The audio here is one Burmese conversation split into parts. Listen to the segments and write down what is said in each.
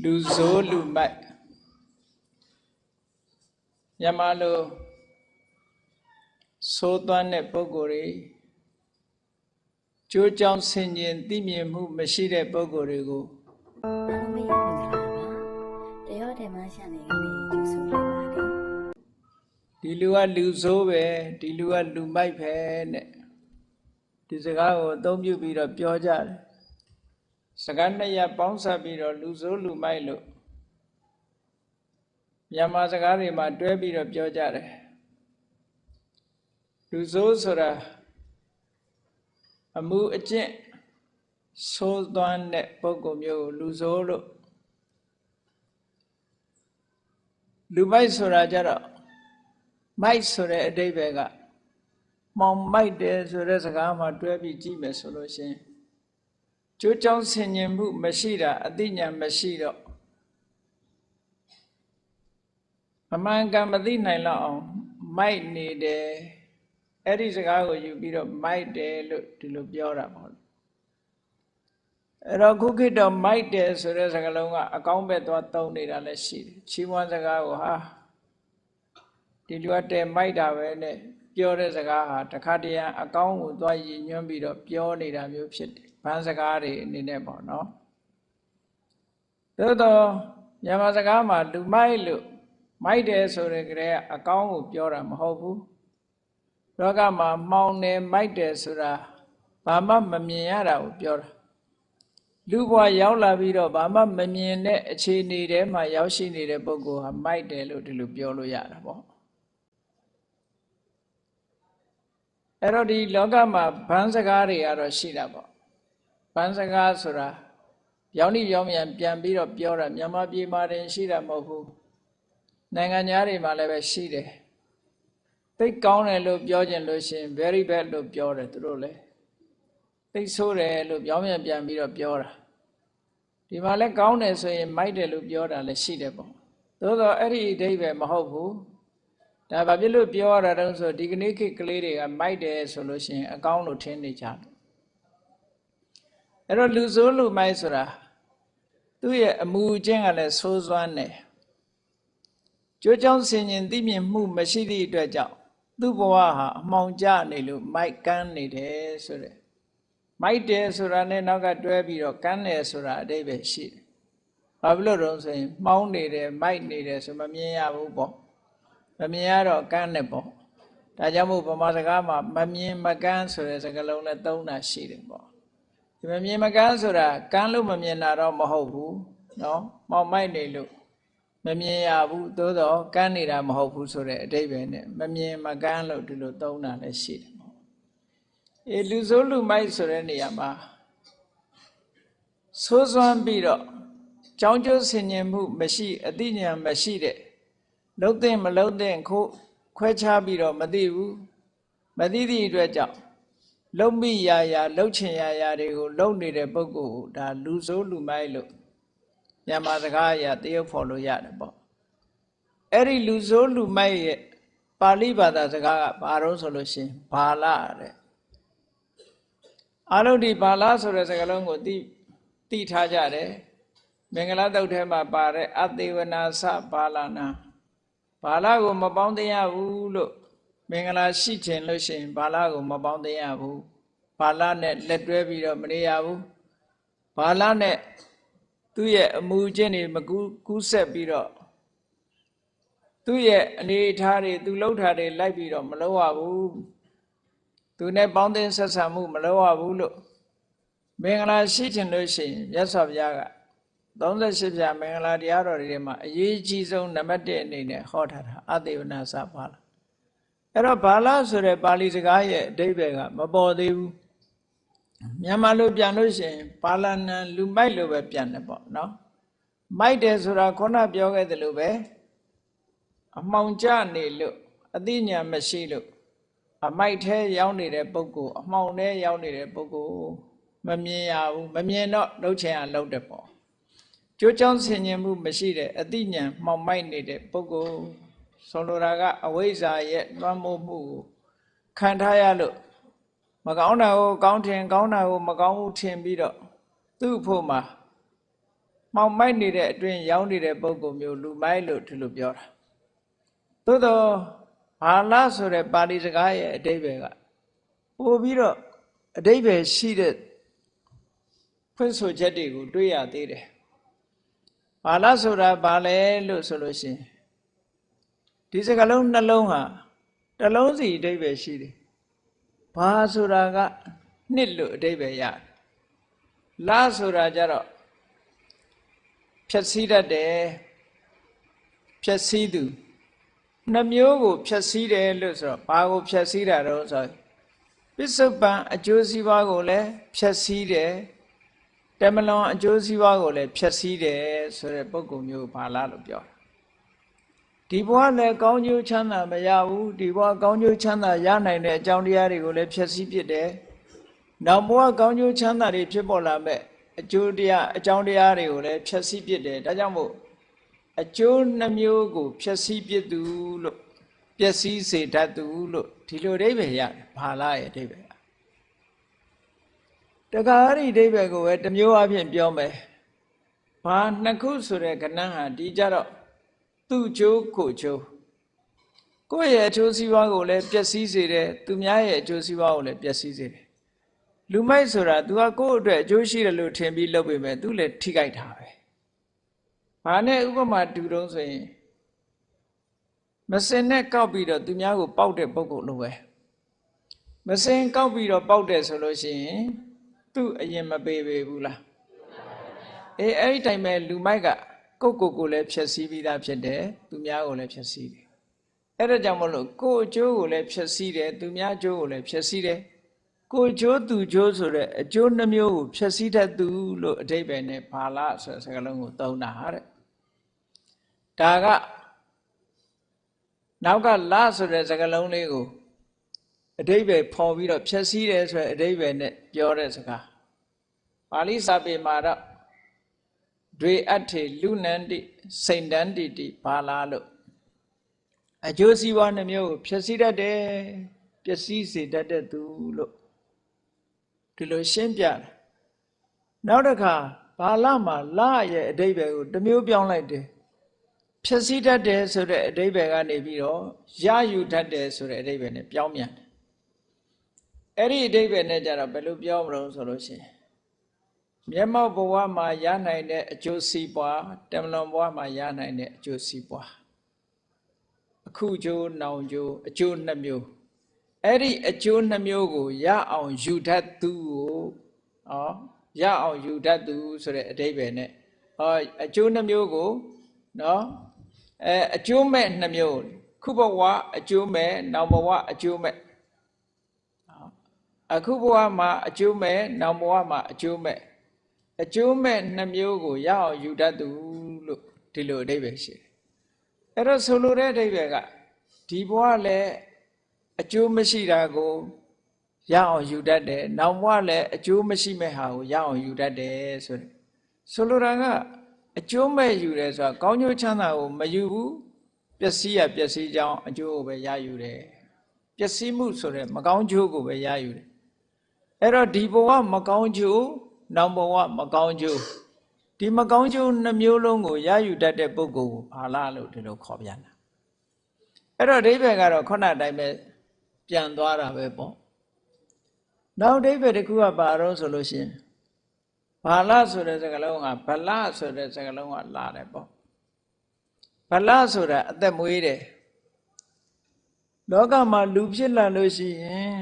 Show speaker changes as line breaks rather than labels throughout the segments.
လူဆိုးလူမိုက်မြန်မာလိုသိုးသွမ်းတဲ့ပုဂ္ဂိုလ်တွေကျိုးကြောင်းဆင်ခြင်သိမြင်မှုမရှိတဲ့ပုဂ္ဂိုလ်တွေကို
အားလုံးပဲမင်္ဂလာပါတရားဓမ္မရှာနေကလေးကျူဆိုလိုက်ပါတယ်
ဒီလူကလူဆိုးပဲဒီလူကလူမိုက်ပဲနဲ့ဒီစကားကိုအသုံးပြုပြီးတော့ပြောကြတယ်စကားနှစ်ရပ်ပေါင်းစပ်ပြီးတော့လူဆိုးလူမိုက်လို့မြန်မာစကားတွေမှာတွဲပြီးတော့ပြောကြတယ်လူဆိုးဆိုတာအမှုအကျင့်ဆိုးသွမ်းတဲ့ပုဂ္ဂိုလ်မျိုးကိုလူဆိုးလို့လူမိုက်ဆိုတာကြတော့မိုက်ဆိုတဲ့အဓိပ္ပာယ်ကမောင်မိုက်တယ်ဆိုတဲ့စကားမှာတွဲပြီးကြည့်မယ်ဆိုလို့ရှိရင်ကျိုးကြောင်းဆင်ញင်မှုမရှိတာအသိဉာဏ်မရှိတော့အမှန်ကန်မသိနိုင်လောက်အောင်မိုက်နေတယ်အဲ့ဒီစကားကိုယူပြီးတော့မိုက်တယ်လို့ဒီလိုပြောတာပေါ့အဲ့တော့ခုခေတ်တော့မိုက်တယ်ဆိုတဲ့စကားလုံးကအကောင်းဘက်သွားသုံးနေတာလည်းရှိတယ်ချီးမွမ်းစကားကိုဟာဒီလူကတဲမိုက်တာပဲနဲ့ပြောတဲ့စကားဟာတခါတည်းအကောင်းကိုသွားရည်ညွှန်းပြီးတော့ပြောနေတာမျိုးဖြစ်တယ်ဘန်းစကားတွေအနေနဲ့ပေါ့နော်သို့တော့မြန်မာစကားမှာလူမိုက်လို့မိုက်တယ်ဆိုတဲ့ကလေးကအကောင်းကိုပြောတာမဟုတ်ဘူးလောကမှာမှောင်တယ်မိုက်တယ်ဆိုတာဘာမှမမြင်ရတာကိုပြောတာလူဘဝရောက်လာပြီးတော့ဘာမှမမြင်တဲ့အခြေအနေထဲမှာရောက်ရှိနေတဲ့ပုဂ္ဂိုလ်ဟာမိုက်တယ်လို့ဒီလိုပြောလို့ရတာပေါ့အဲ့တော့ဒီလောကမှာဘန်းစကားတွေကတော့ရှိတာပေါ့ဘန်းစကားဆိုတာပြောင်းပြန်ပြန်ပြီးတော့ပြောတာမြန်မာပြည်မှာတင်ရှိတာမဟုတ်ဘူးနိုင်ငံသားတွေမှာလည်းပဲရှိတယ်သိကောင်းတယ်လို့ပြောခြင်းလို့ရှိရင် very bad လို့ပြောတယ်သူတို့လည်းသိဆိုးတယ်လို့ပြောင်းပြန်ပြီးတော့ပြောတာဒီမှာလည်းကောင်းတယ်ဆိုရင်မိုက်တယ်လို့ပြောတာလည်းရှိတယ်ပေါ့သို့တော့အဲ့ဒီအဓိပ္ပာယ်မဟုတ်ဘူးဒါဘာဖြစ်လို့ပြောရတာတုံးဆိုဒီကနေ့ခေတ်ကလေးတွေကမိုက်တယ်ဆိုလို့ရှိရင်အကောင်းလို့ထင်နေကြတယ်အဲ့တော့လူဆိုးလူမိုက်ဆိုတာသူ့ရဲ့အမူအကျင့်ကလည်းဆိုးစွမ်းတယ်ကြိုးကြောင်းဆင်ញင်သိမြင်မှုမရှိသည့်အတွက်ကြောင့်သူ့ဘဝဟာအမှောင်ကျနေလို့မိုက်ကန်းနေတယ်ဆိုတဲ့မိုက်တယ်ဆိုတာနဲ့နောက်ကတွဲပြီးတော့ကန်းတယ်ဆိုတာအဓိပ္ပာယ်ရှိတယ်။ဘာဖြစ်လို့တော့ဆိုရင်မှောင်းနေတယ်မိုက်နေတယ်ဆိုမမြင်ရဘူးပေါ့။မမြင်ရတော့ကန်းတယ်ပေါ့။ဒါကြောင့်မို့ဗမာစကားမှာမမြင်မကန်းဆိုတဲ့စကားလုံးနဲ့သုံးတာရှိတယ်ပေါ့။ဒီမမြင်မကန်းဆိုတာကန်းလို့မမြင်တာတော့မဟုတ်ဘူးနော်။မှောင်မိုက်နေလို့မမြင်ရဘူးသို့တော့ကန်းနေတာမဟုတ်ဘူးဆိုတဲ့အဓိပ္ပာယ်နဲ့မမြင်မကန်းလို့ဒီလိုသုံးတာလည်းရှိတယ်ပေါ့လူဆိုးလူမိုက်ဆိုတဲ့နေရာမှာဆိုးစွမ်းပြီးတော့ကြောင်းကျိုးဆင်ញင်မှုမရှိအသိဉာဏ်မရှိတဲ့လှုပ်တဲ့မလှုပ်တဲ့ခွဲခြားပြီးတော့မသိဘူးမသိသည့်အတွက်ကြောင့်လှုပ်မိရာလှုပ်ချင်ရာတွေကိုလှုပ်နေတဲ့ပုဂ္ဂိုလ်ကိုဒါလူဆိုးလူမိုက်လို့မြန်မာစကားအရတရုပ်ဖော်လို့ရတယ်ပေါ့အဲ့ဒီလူဆိုးလူမိုက်ရဲ့ပါဠိဘာသာစကားကဘာလို့ဆိုလို့ရှိရင်ဘာလတဲ့အာလုဒ္ဓိဘာလဆိုတဲ့စကားလုံးကိုသိထားကြတယ်မင်္ဂလာတုတ်ထဲမှာပါတဲ့အသေဝနာသဘာလနာဘာလကိုမပေါင်းသိရဘူးလို့မင်္ဂလာရှိခြင်းလို့ရှိရင်ဘာလကိုမပေါင်းသိရဘူးဘာလနဲ့လက်တွဲပြီးတော့မနေရဘူးဘာလနဲ့သူ့ရဲ့အမူအကျင့်တွေမကူးဆက်ပြီးတော့သူ့ရဲ့အနေအထားတွေသူလှုပ်ထားတွေလိုက်ပြီးတော့မလုပ်ရဘူးသူနဲ့ပေါင်းသင်းဆက်ဆံမှုမလုပ်ရဘူးလို့မင်္ဂလာရှိခြင်းလို့ရှိရင်မြတ်စွာဘုရားက38ပြမင်္ဂလာတရားတော်တွေမှာအရေးကြီးဆုံးနံပါတ်1အနေနဲ့ဟောထားတာအသေဝနာသဘာလအဲ့တော့ဘာလဆိုတဲ့ပါဠိစကားရဲ့အဓိပ္ပာယ်ကမပေါ်သေးဘူးမြန်မာလိုပြန်လို့ရှိရင်ပါဠနံလူမိုက်လို့ပဲပြန်တယ်ပေါ့နော်မိုက်တယ်ဆိုတာခုနပြောခဲ့တယ်လို့ပဲအမှောင်ကျနေလို့အသိဉာဏ်မရှိလို့အမိုက်ထဲရောက်နေတဲ့ပုဂ္ဂိုလ်အမှောင်ထဲရောက်နေတဲ့ပုဂ္ဂိုလ်မမြင်ရဘူးမမြင်တော့လှုပ်ချင်ရလှုပ်တယ်ပေါ့ကြိုးကြောင်းဆင်ញင်မှုမရှိတဲ့အသိဉာဏ်မှောင်မိုက်နေတဲ့ပုဂ္ဂိုလ်ဆိုလိုတာကအဝိဇ္ဇာရဲ့လွှမ်းမိုးမှုကိုခံထားရလို့မကောင်းတာကိုကောင်းထင်ကောင်းတာကိုမကောင်းဘူးထင်ပြီးတော့သူ့ဖို့မှာ မောင်မိုက်နေတဲ့အတွင်းရောင်းနေတဲ့ပုဂ္ဂိုလ်မျိုးလူမိုက်လို့ဒီလိုပြောတာသို့တော့ဘာလဆိုတဲ့ပါဠိစကားရဲ့အဓိပ္ပာယ်ကပို့ပြီးတော့အဓိပ္ပာယ်ရှိတဲ့ဖွင့်ဆိုချက်တွေကိုတွေ့ရသေးတယ်ဘာလဆိုတာဘာလဲလို့ဆိုလို့ရှိရင်ဒီစကားလုံးနှလုံးဟာတစ်လုံးစီအဓိပ္ပာယ်ရှိတယ်ဘာဆိုတာကနှစ်လို့အဓိပ္ပာယ်ရတယ်လဆိုတာကြတော့ဖြည့်ဆည်းတတ်တယ်ဖြည့်ဆည်းသူနှမျိုးကိုဖြည့်ဆည်းတယ်လို့ဆိုတော့ဘာကိုဖြည့်ဆည်းတာတော့ဆိုပစ္စုပန်အကျိုးစီးပွားကိုလည်းဖြည့်ဆည်းတယ်တမလွန်အကျိုးစီးပွားကိုလည်းဖြည့်ဆည်းတယ်ဆိုတဲ့ပုဂ္ဂိုလ်မျိုးဘာလားလို့ပြောဒီဘဝလည်းကောင်းကျိုးချမ်းသာမရဘူးဒီဘဝကောင်းကျိုးချမ်းသာရနိုင်တဲ့အကြောင်းတရားတွေကိုလည်းဖြည့်ဆည်းဖြစ်တယ်နောက်ဘဝကောင်းကျိုးချမ်းသာတွေဖြစ်ပေါ်လာမဲ့အကျိုးတရားအကြောင်းတရားတွေကိုလည်းဖြည့်ဆည်းဖြစ်တယ်ဒါကြောင့်မို့အကျိုးနှမျိုးကိုဖြည့်ဆည်းဖြစ်သူလို့ပျက်စီးစေတတ်သူလို့ဒီလိုအဓိပ္ပာယ်ရတယ်ဘာလားရဲ့အဓိပ္ပာယ်တခါအဲ့ဒီအဓိပ္ပာယ်ကိုပဲတစ်မျိုးအဖြစ်ပြောမယ်ဘာနှစ်ခုဆိုတဲ့ကဏ္ဍဟာဒီကြတော့သူ့ကျိုးကိုကျိုးကိုယ့်ရဲ့အကျိုးစီးပွားကိုလည်းပျက်စီးစေတယ်သူများရဲ့အကျိုးစီးပွားကိုလည်းပျက်စီးစေတယ်လူမိုက်ဆိုတာ तू ကကိုယ့်အတွက်အကျိုးရှိတယ်လို့ထင်ပြီးလုပ်ပေမဲ့ तू လည်းထိခိုက်တာပဲဘာနဲ့ဥပမာတူတုံးဆိုရင်မစင်နဲ့ကောက်ပြီးတော့သူများကိုပေါက်တဲ့ပုဂ္ဂိုလ်လိုပဲမစင်ကောက်ပြီးတော့ပေါက်တယ်ဆိုလို့ရှိရင်သူ့အရင်မပေးပေဘူးလားအဲ့ဒီတိုင်းပဲလူမိုက်ကကိုလည်းဖြည့်ဆည်းပြီးသားဖြစ်တယ်သူများကိုလည်းဖြည့်ဆည်းတယ်အဲ့ဒါကြောင့်မလို့ကိုယ်အကျိုးကိုလည်းဖြည့်ဆည်းတယ်သူများအကျိုးကိုလည်းဖြည့်ဆည်းတယ်ကိုယ်ကျိုးသူကျိုးဆိုတဲ့အကျိုးနှမျိုးကိုဖြည့်ဆည်းတတ်သူလို့အဓိပ္ပာယ်နဲ့ဘာလားဆိုတဲ့စကားလုံးကိုသုံးတာတဲ့ဒါကနောက်ကလဆိုတဲ့စကားလုံးလေးကိုအဓိပ္ပာယ်ဖော်ပြီးတော့ဖြည့်ဆည်းတယ်ဆိုတဲ့အဓိပ္ပာယ်နဲ့ပြောတဲ့စကားပါဠိစာပေမှာတော့ဒွေအဋ္ဌေလူနန္တိစိန်တန္တိတိဘာလားလို့အကျိုးစီးပွားနှမျိုးကိုဖြည့်ဆည်းတတ်တယ်ပျက်စီးစေတတ်တဲ့သူလို့ဒီလိုရှင်းပြတယ်နောက်တစ်ခါဘာလမှာလရဲ့အဓိပ္ပာယ်ကိုတစ်မျိုးပြောင်းလိုက်တယ်ဖြည့်ဆည်းတတ်တယ်ဆိုတဲ့အဓိပ္ပာယ်ကနေပြီးတော့ရယူတတ်တယ်ဆိုတဲ့အဓိပ္ပာယ်နဲ့ပြောင်းပြန်တယ်အဲ့ဒီအဓိပ္ပာယ်နဲ့ကြတော့ဘယ်လိုပြောမလို့ဆိုလို့ရှိရင်မျက်မှောက်ဘဝမှာရနိုင်တဲ့အကျိုးစီးပွားတမလွန်ဘဝမှာရနိုင်တဲ့အကျိုးစီးပွားအခုကျိုးနောင်ကျိုးအကျိုးနှမျိုးအဲ့ဒီအကျိုးနှမျိုးကိုရအောင်ယူတတ်သူကိုရအောင်ယူတတ်သူဆိုတဲ့အဓိပ္ပာယ်နဲ့အကျိုးနှမျိုးကိုအကျိုးမဲ့နှမျိုးခုဘဝအကျိုးမဲ့နောင်ဘဝအကျိုးမဲ့အခုဘဝမှာအကျိုးမဲ့နောင်ဘဝမှာအကျိုးမဲ့အကျိုးမဲ့နှမျိုးကိုရအောင်ယူတတ်သူလို့ဒီလိုအဓိပ္ပာယ်ရှိတယ်အဲ့တော့ဆိုလိုတဲ့အဓိပ္ပာယ်ကဒီဘဝလည်းအကျိုးမရှိတာကိုရအောင်ယူတတ်တယ်နောင်ဘဝလည်းအကျိုးမရှိမဲ့ဟာကိုရအောင်ယူတတ်တယ်ဆိုလိုတာကအကျိုးမဲ့ယူတယ်ဆိုတာကောင်းကျိုးချမ်းသာကိုမယူဘူးပျက်စီးရပျက်စီးကြောင်းအကျိုးကိုပဲရယူတယ်ပျက်စီးမှုဆိုတဲ့မကောင်းကျိုးကိုပဲရယူတယ်အဲ့တော့ဒီဘဝမကောင်းကျိုးနောင်ဘဝမကောင်းကျိုးဒီမကောင်းကျိုးနှမျိုးလုံးကိုရယူတတ်တဲ့ပုဂ္ဂိုလ်ကိုဘာလားလို့ဒီလိုခေါ်ပြန်တာအဲ့တော့အဓိပ္ပာယ်ကတော့ခုနအတိုင်းပဲပြန်သွားတာပဲပေါ့နောက်အဓိပ္ပာယ်တစ်ခုကဘာတော့ဆိုလို့ရှိရင်ဘာလဆိုတဲ့စကားလုံးကဗလဆိုတဲ့စကားလုံးကလာတယ်ပေါ့ဗလဆိုတာအသက်မွေးတယ်လောကမှာလူဖြစ်လာလို့ရှိရင်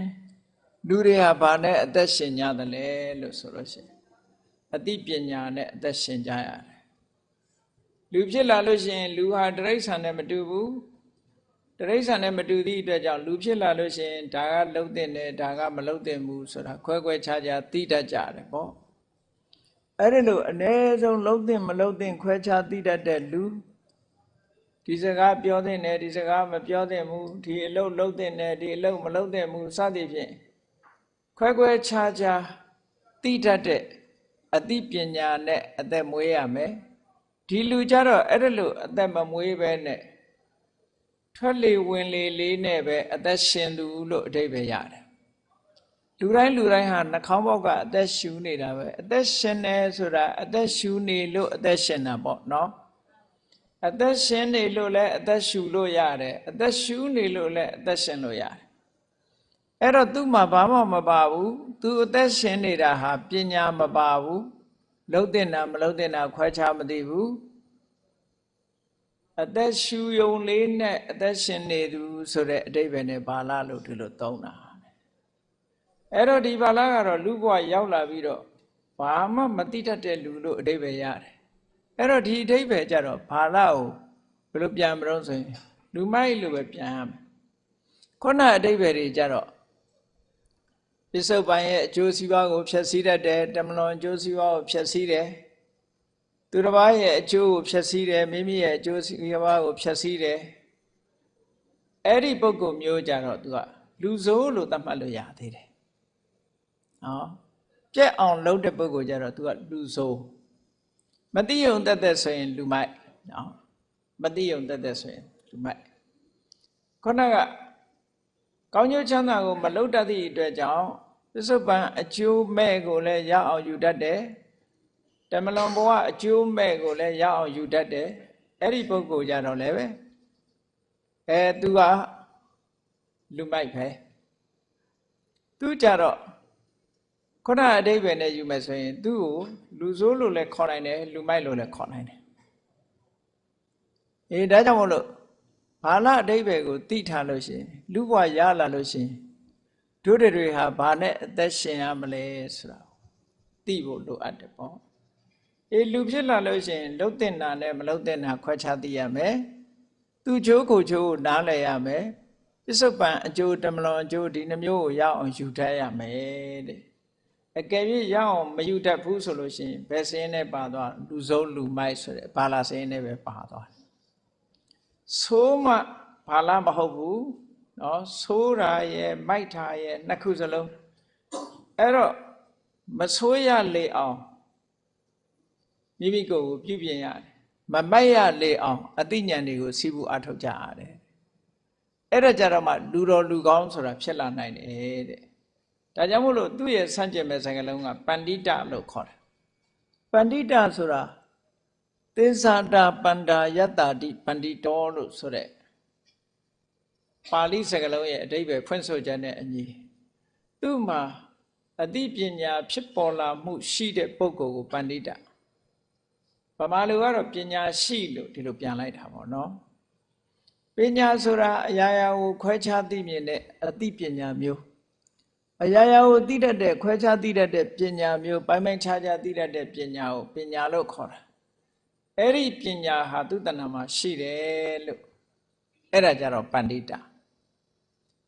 လူတွေဟာဘာနဲ့အသက်ရှင်ကြတယ်လဲလို့ဆိုလို့ရှိရင်အသိပညာနဲ့အသက်ရှင်ကြရတယ်လူဖြစ်လာလို့ရှိရင်လူဟာတိရစ္ဆာန်နဲ့မတူဘူးတိရစ္ဆာန်နဲ့မတူသည့်အတွက်ကြောင့်လူဖြစ်လာလို့ရှိရင်ဒါကလှုပ်တဲ့နဲ့ဒါကမလှုပ်တဲ့ဘူးဆိုတာခွဲခွဲခြားခြားသိတတ်ကြတယ်ပေါ့အဲ့ဒီလိုအ ਨੇ ဆုံးလှုပ်တဲ့မလှုပ်တဲ့ခွဲခြားသိတတ်တဲ့လူဒီစကားပြောတဲ့နဲ့ဒီစကားမပြောတဲ့ဘူးဒီအလုပ်လှုပ်တဲ့နဲ့ဒီအလုပ်မလှုပ်တဲ့ဘူးစသဖြင့်ခွဲခွဲခြားခြားသိတတ်တဲ့အသိပညာနဲ့အသက်မွေးရမယ်ဒီလူကြတော့အဲ့ဒါလို့အသက်မမွေးပဲနဲ့ထွက်လေဝင်လေလေးနဲ့ပဲအသက်ရှင်သူလို့အဓိပ္ပာယ်ရတယ် လူတိုင်းဟာနှာခေါင်းပေါက်ကအသက်ရှူနေတာပဲအသက်ရှင်နေဆိုတာအသက်ရှူနေလို့အသက်ရှင်တာပေါ့နော်အသက်ရှင်နေလို့လည်းအသက်ရှူလို့ရတယ်အသက်ရှူနေလို့လည်းအသက်ရှင်လို့ရတယ်အဲ့တော့သူ့မှာဘာမှမပါဘူးသူအသက်ရှင်နေတာဟာပညာမပါဘူးလှုပ်တင်တာမလှုပ်တင်တာခွဲခြားမသိဘူးအသက်ရှူယုံလေးနဲ့အသက်ရှင်နေသူဆိုတဲ့အဓိပ္ပာယ်နဲ့ဘာလလို့ဒီလိုသုံးတာအဲ့တော့ဒီဘာလကတော့လူဘဝရောက်လာပြီးတော့ဘာမှမသိတတ်တဲ့လူလို့အဓိပ္ပာယ်ရတယ်အဲ့တော့ဒီအဓိပ္ပာယ်ကြတော့ဘာလကိုဘယ်လိုပြန်မလို့ဆိုရင်လူမိုက်လို့ပဲပြန်ရမယ်ခုနအဓိပ္ပာယ်တွေကြတော့ပစ္စုပန်ရဲ့အကျိုးစီးပွားကိုဖျက်ဆီးတတ်တယ်တမလွန်အကျိုးစီးပွားကိုဖျက်ဆီးတယ်သူတစ်ပါးရဲ့အကျိုးကိုဖျက်ဆီးတယ်မိမိရဲ့အကျိုးစီးပွားကိုဖျက်ဆီးတယ်အဲ့ဒီပုဂ္ဂိုလ်မျိုးကြတော့သူကလူဆိုးလို့သတ်မှတ်လို့ရသေးတယ်နော်ပြက်အောင်လုပ်တဲ့ပုဂ္ဂိုလ်ကြတော့သူကလူဆိုးမတိယုံတတ်ဆိုရင်လူမိုက်နော်မတိယုံတတ်ဆိုရင်လူမိုက်ခုနကကောင်းကျိုးချမ်းသာကိုမလုပ်တတ်သည့်အတွက်ကြောင့်ပစ္စုပန်အကျိုးမဲ့ကိုလည်းရအောင်ယူတတ်တယ်တမလွန်ဘဝအကျိုးမဲ့ကိုလည်းရအောင်ယူတတ်တယ်အဲ့ဒီပုဂ္ဂိုလ်ကြတော့လည်းပဲသူကလူမိုက်ပဲသူကြတော့ခုနအဓိပ္ပာယ်နဲ့ယူမယ်ဆိုရင်သူ့ကိုလူဆိုးလို့လည်းခေါ်နိုင်တယ်လူမိုက်လို့လည်းခေါ်နိုင်တယ်ဒါကြောင့်မို့လို့ဘာလအဓိပ္ပာယ်ကိုသိထားလို့ရှိရင်လူဘဝရလာလို့ရှိရင်တို့တွေဟာဘာနဲ့အသက်ရှင်ရမလဲဆိုတာသိဖို့လိုအပ်တယ်ပေါ့လူဖြစ်လာလို့ရှိရင်လှုပ်တင်တာနဲ့မလှုပ်တင်တာခွဲခြားသိရမယ်သူချိုးကိုချိုးနားလည်ရမယ်ပစ္စုပန်အကျိုးတမလွန်အကျိုးဒီနှမျိုးကိုရအောင်ယူထားရမယ်တဲ့အကယ်၍ရအောင်မယူတတ်ဘူးဆိုလို့ရှိရင်ဘယ်စင်းနဲ့ပါသွားလူစုံလူမိုက်ဆိုတဲ့ဘာလာစင်းနဲ့ပဲပါသွားတယ်ဆိုးမှဘာလာမဟုတ်ဘူးနော်ဆိုးတာရဲ့မိုက်တာရဲ့နှစ်ခုစလုံးအဲ့တော့မဆိုးရလေအောင်မိမိကိုယ်ကိုပြုပြင်ရတယ်မမိုက်ရလေအောင်အသိဉာဏ်တွေကိုစီးပူအထောက်ကြရတယ်အဲ့ဒါကြတော့မှလူတော်လူကောင်းဆိုတာဖြစ်လာနိုင်တယ်တဲ့ဒါကြောင့်မို့လို့သူ့ရဲ့ဆန့်ကျင်မဲ့စကားလုံးကပန္တိတလို့ခေါ်တယ်ပန္တိတဆိုတာသစ္စာတာပန္တာယတ္တာတိပန္တိတောလို့ဆိုတဲ့ပါဠိစကားလုံးရဲ့အဓိပ္ပာယ်ဖွင့်ဆိုချက်နဲ့အညီသူ့မှာအသိပညာဖြစ်ပေါ်လာမှုရှိတဲ့ပုဂ္ဂိုလ်ကိုပန္တိတဗမာလူကတော့ပညာရှိလို့ဒီလိုပြန်လိုက်တာပေါ့နော်ပညာဆိုတာအရာရာကိုခွဲခြားသိမြင်တဲ့အသိပညာမျိုးအရာရာကိုသိတတ်တဲ့ခွဲခြားသိတတ်တဲ့ပညာမျိုးပိုင်းပိုင်းခြားခြားသိတတ်တဲ့ပညာကိုပညာလို့ခေါ်တာအဲ့ဒီပညာဟာသူတဏ္ဍာမှာရှိတယ်လို့အဲ့ဒါကြတော့ပန္တိတာ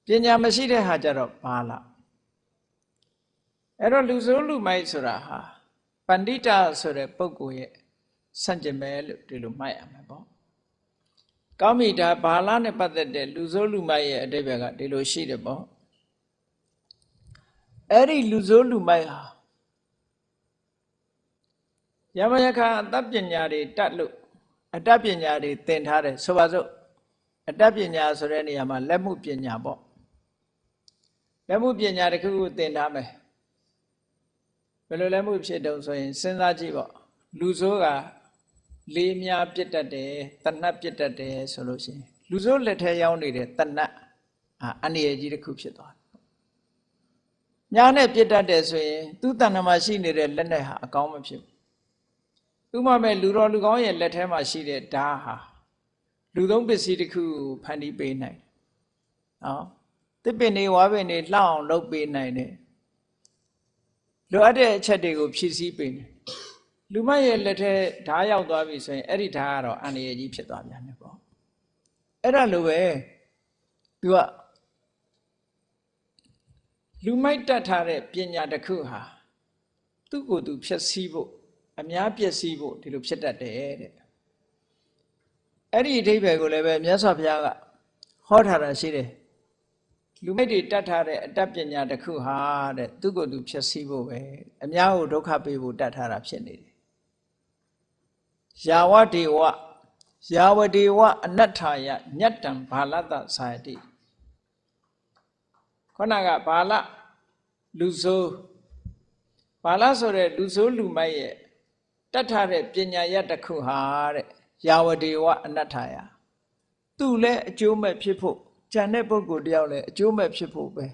ပညာမရှိတဲ့ဟာကြတော့ဘာလားအဲ့တော့လူဆိုးလူမိုက်ဆိုတာဟာပန္တိတာဆိုတဲ့ပုဂ္ဂိုလ်ရဲ့ဆန့်ကျင်ပဲလို့ဒီလိုမှတ်ရမှာပေါ့ကောင်းပြီဒါဘာလားနဲ့ပတ်သက်တဲ့လူဆိုးလူမိုက်ရဲ့အဓိပ္ပာယ်ကဒီလိုရှိတယ်ပေါ့အဲ့ဒီလူဆိုးလူမိုက်ဟာယမယခအတ္တပညာတွေတတ်လို့အတ္တပညာတွေသင်ထားတယ်ဆိုပါစို့အတ္တပညာဆိုတဲ့နေရာမှာလက်မှုပညာပေါ့လက်မှုပညာတစ်ခုကိုသင်ထားမယ်ဘယ်လိုလက်မှုဖြစ်တုံးဆိုရင်စဉ်းစားကြည့်ပေါ့လူဆိုးကလေးများပြစ်တတ်တယ်တဏှတ်ပြစ်တတ်တယ်ဆိုလို့ရှိရင်လူဆိုးလက်ထဲရောက်နေတဲ့တဏှတ်အန္တရာယ်ကြီးတစ်ခုဖြစ်သွားတယ်ညာနဲ့ပြစ်တတ်တယ်ဆိုရင်သူ့တဏ္ဍာမှာရှိနေတဲ့လက်နဲ့ဟာအကောင်းမဖြစ်ဘူးဥပမာမဲ့လူတော်လူကောင်းရဲ့လက်ထဲမှာရှိတဲ့ဓာတ်ဟာလူသုံးပစ္စည်းတစ်ခုကိုဖန်တီးပေးနိုင်နော်တစ်ပင်တွေဝါပင်တွေလှအောင်လုပ်ပေးနိုင်တယ်လိုအပ်တဲ့အချက်တွေကိုဖြည့်ဆည်းပေးတယ်လူမရဲ့လက်ထဲဓာတ်ရောက်သွားပြီဆိုရင်အဲ့ဒီဓာတ်ကတော့အန္တရာယ်ကြီးဖြစ်သွားပြန်တယ်ပေါ့အဲ့ဒါလိုပဲသူကလူမိုက်တတ်ထားတဲ့ပညာတစ်ခုဟာသူ့ကိုယ်သူဖြည့်ဆည်းဖို့အများပျက်စီးဖို့ဒီလိုဖြစ်တတ်တယ်တဲ့အဲ့ဒီအဓိပ္ပာယ်ကိုလည်းပဲမြတ်စွာဘုရားကဟောထားတာရှိတယ်လူမိုက်တွေတတ်ထားတဲ့အတ္တပညာတစ်ခုဟာတဲ့သူ့ကိုယ်သူဖြည့်ဆည်းဖို့ပဲအများကိုဒုက္ခပေးဖို့တတ်ထားတာဖြစ်နေတယ်ယာဝဒေဝယာဝဒေဝအနတ္ထာယညတ္တံဘာလတ္တသာယတိခုနကဘာလ လူဆိုးဘာလားဆိုတဲ့လူဆိုးလူမိုက်ရဲ့တတ်ထားတဲ့ပညာရတစ်ခုဟာတဲ့ယာဝဒေဝအနတ္ထာယသူလည်းအကျိုးမဲ့ဖြစ်ဖို့ဉာဏ်တဲ့ပုဂ္ဂိုလ်တယောက်လည်းအကျိုးမဲ့ဖြစ်ဖို့ပဲ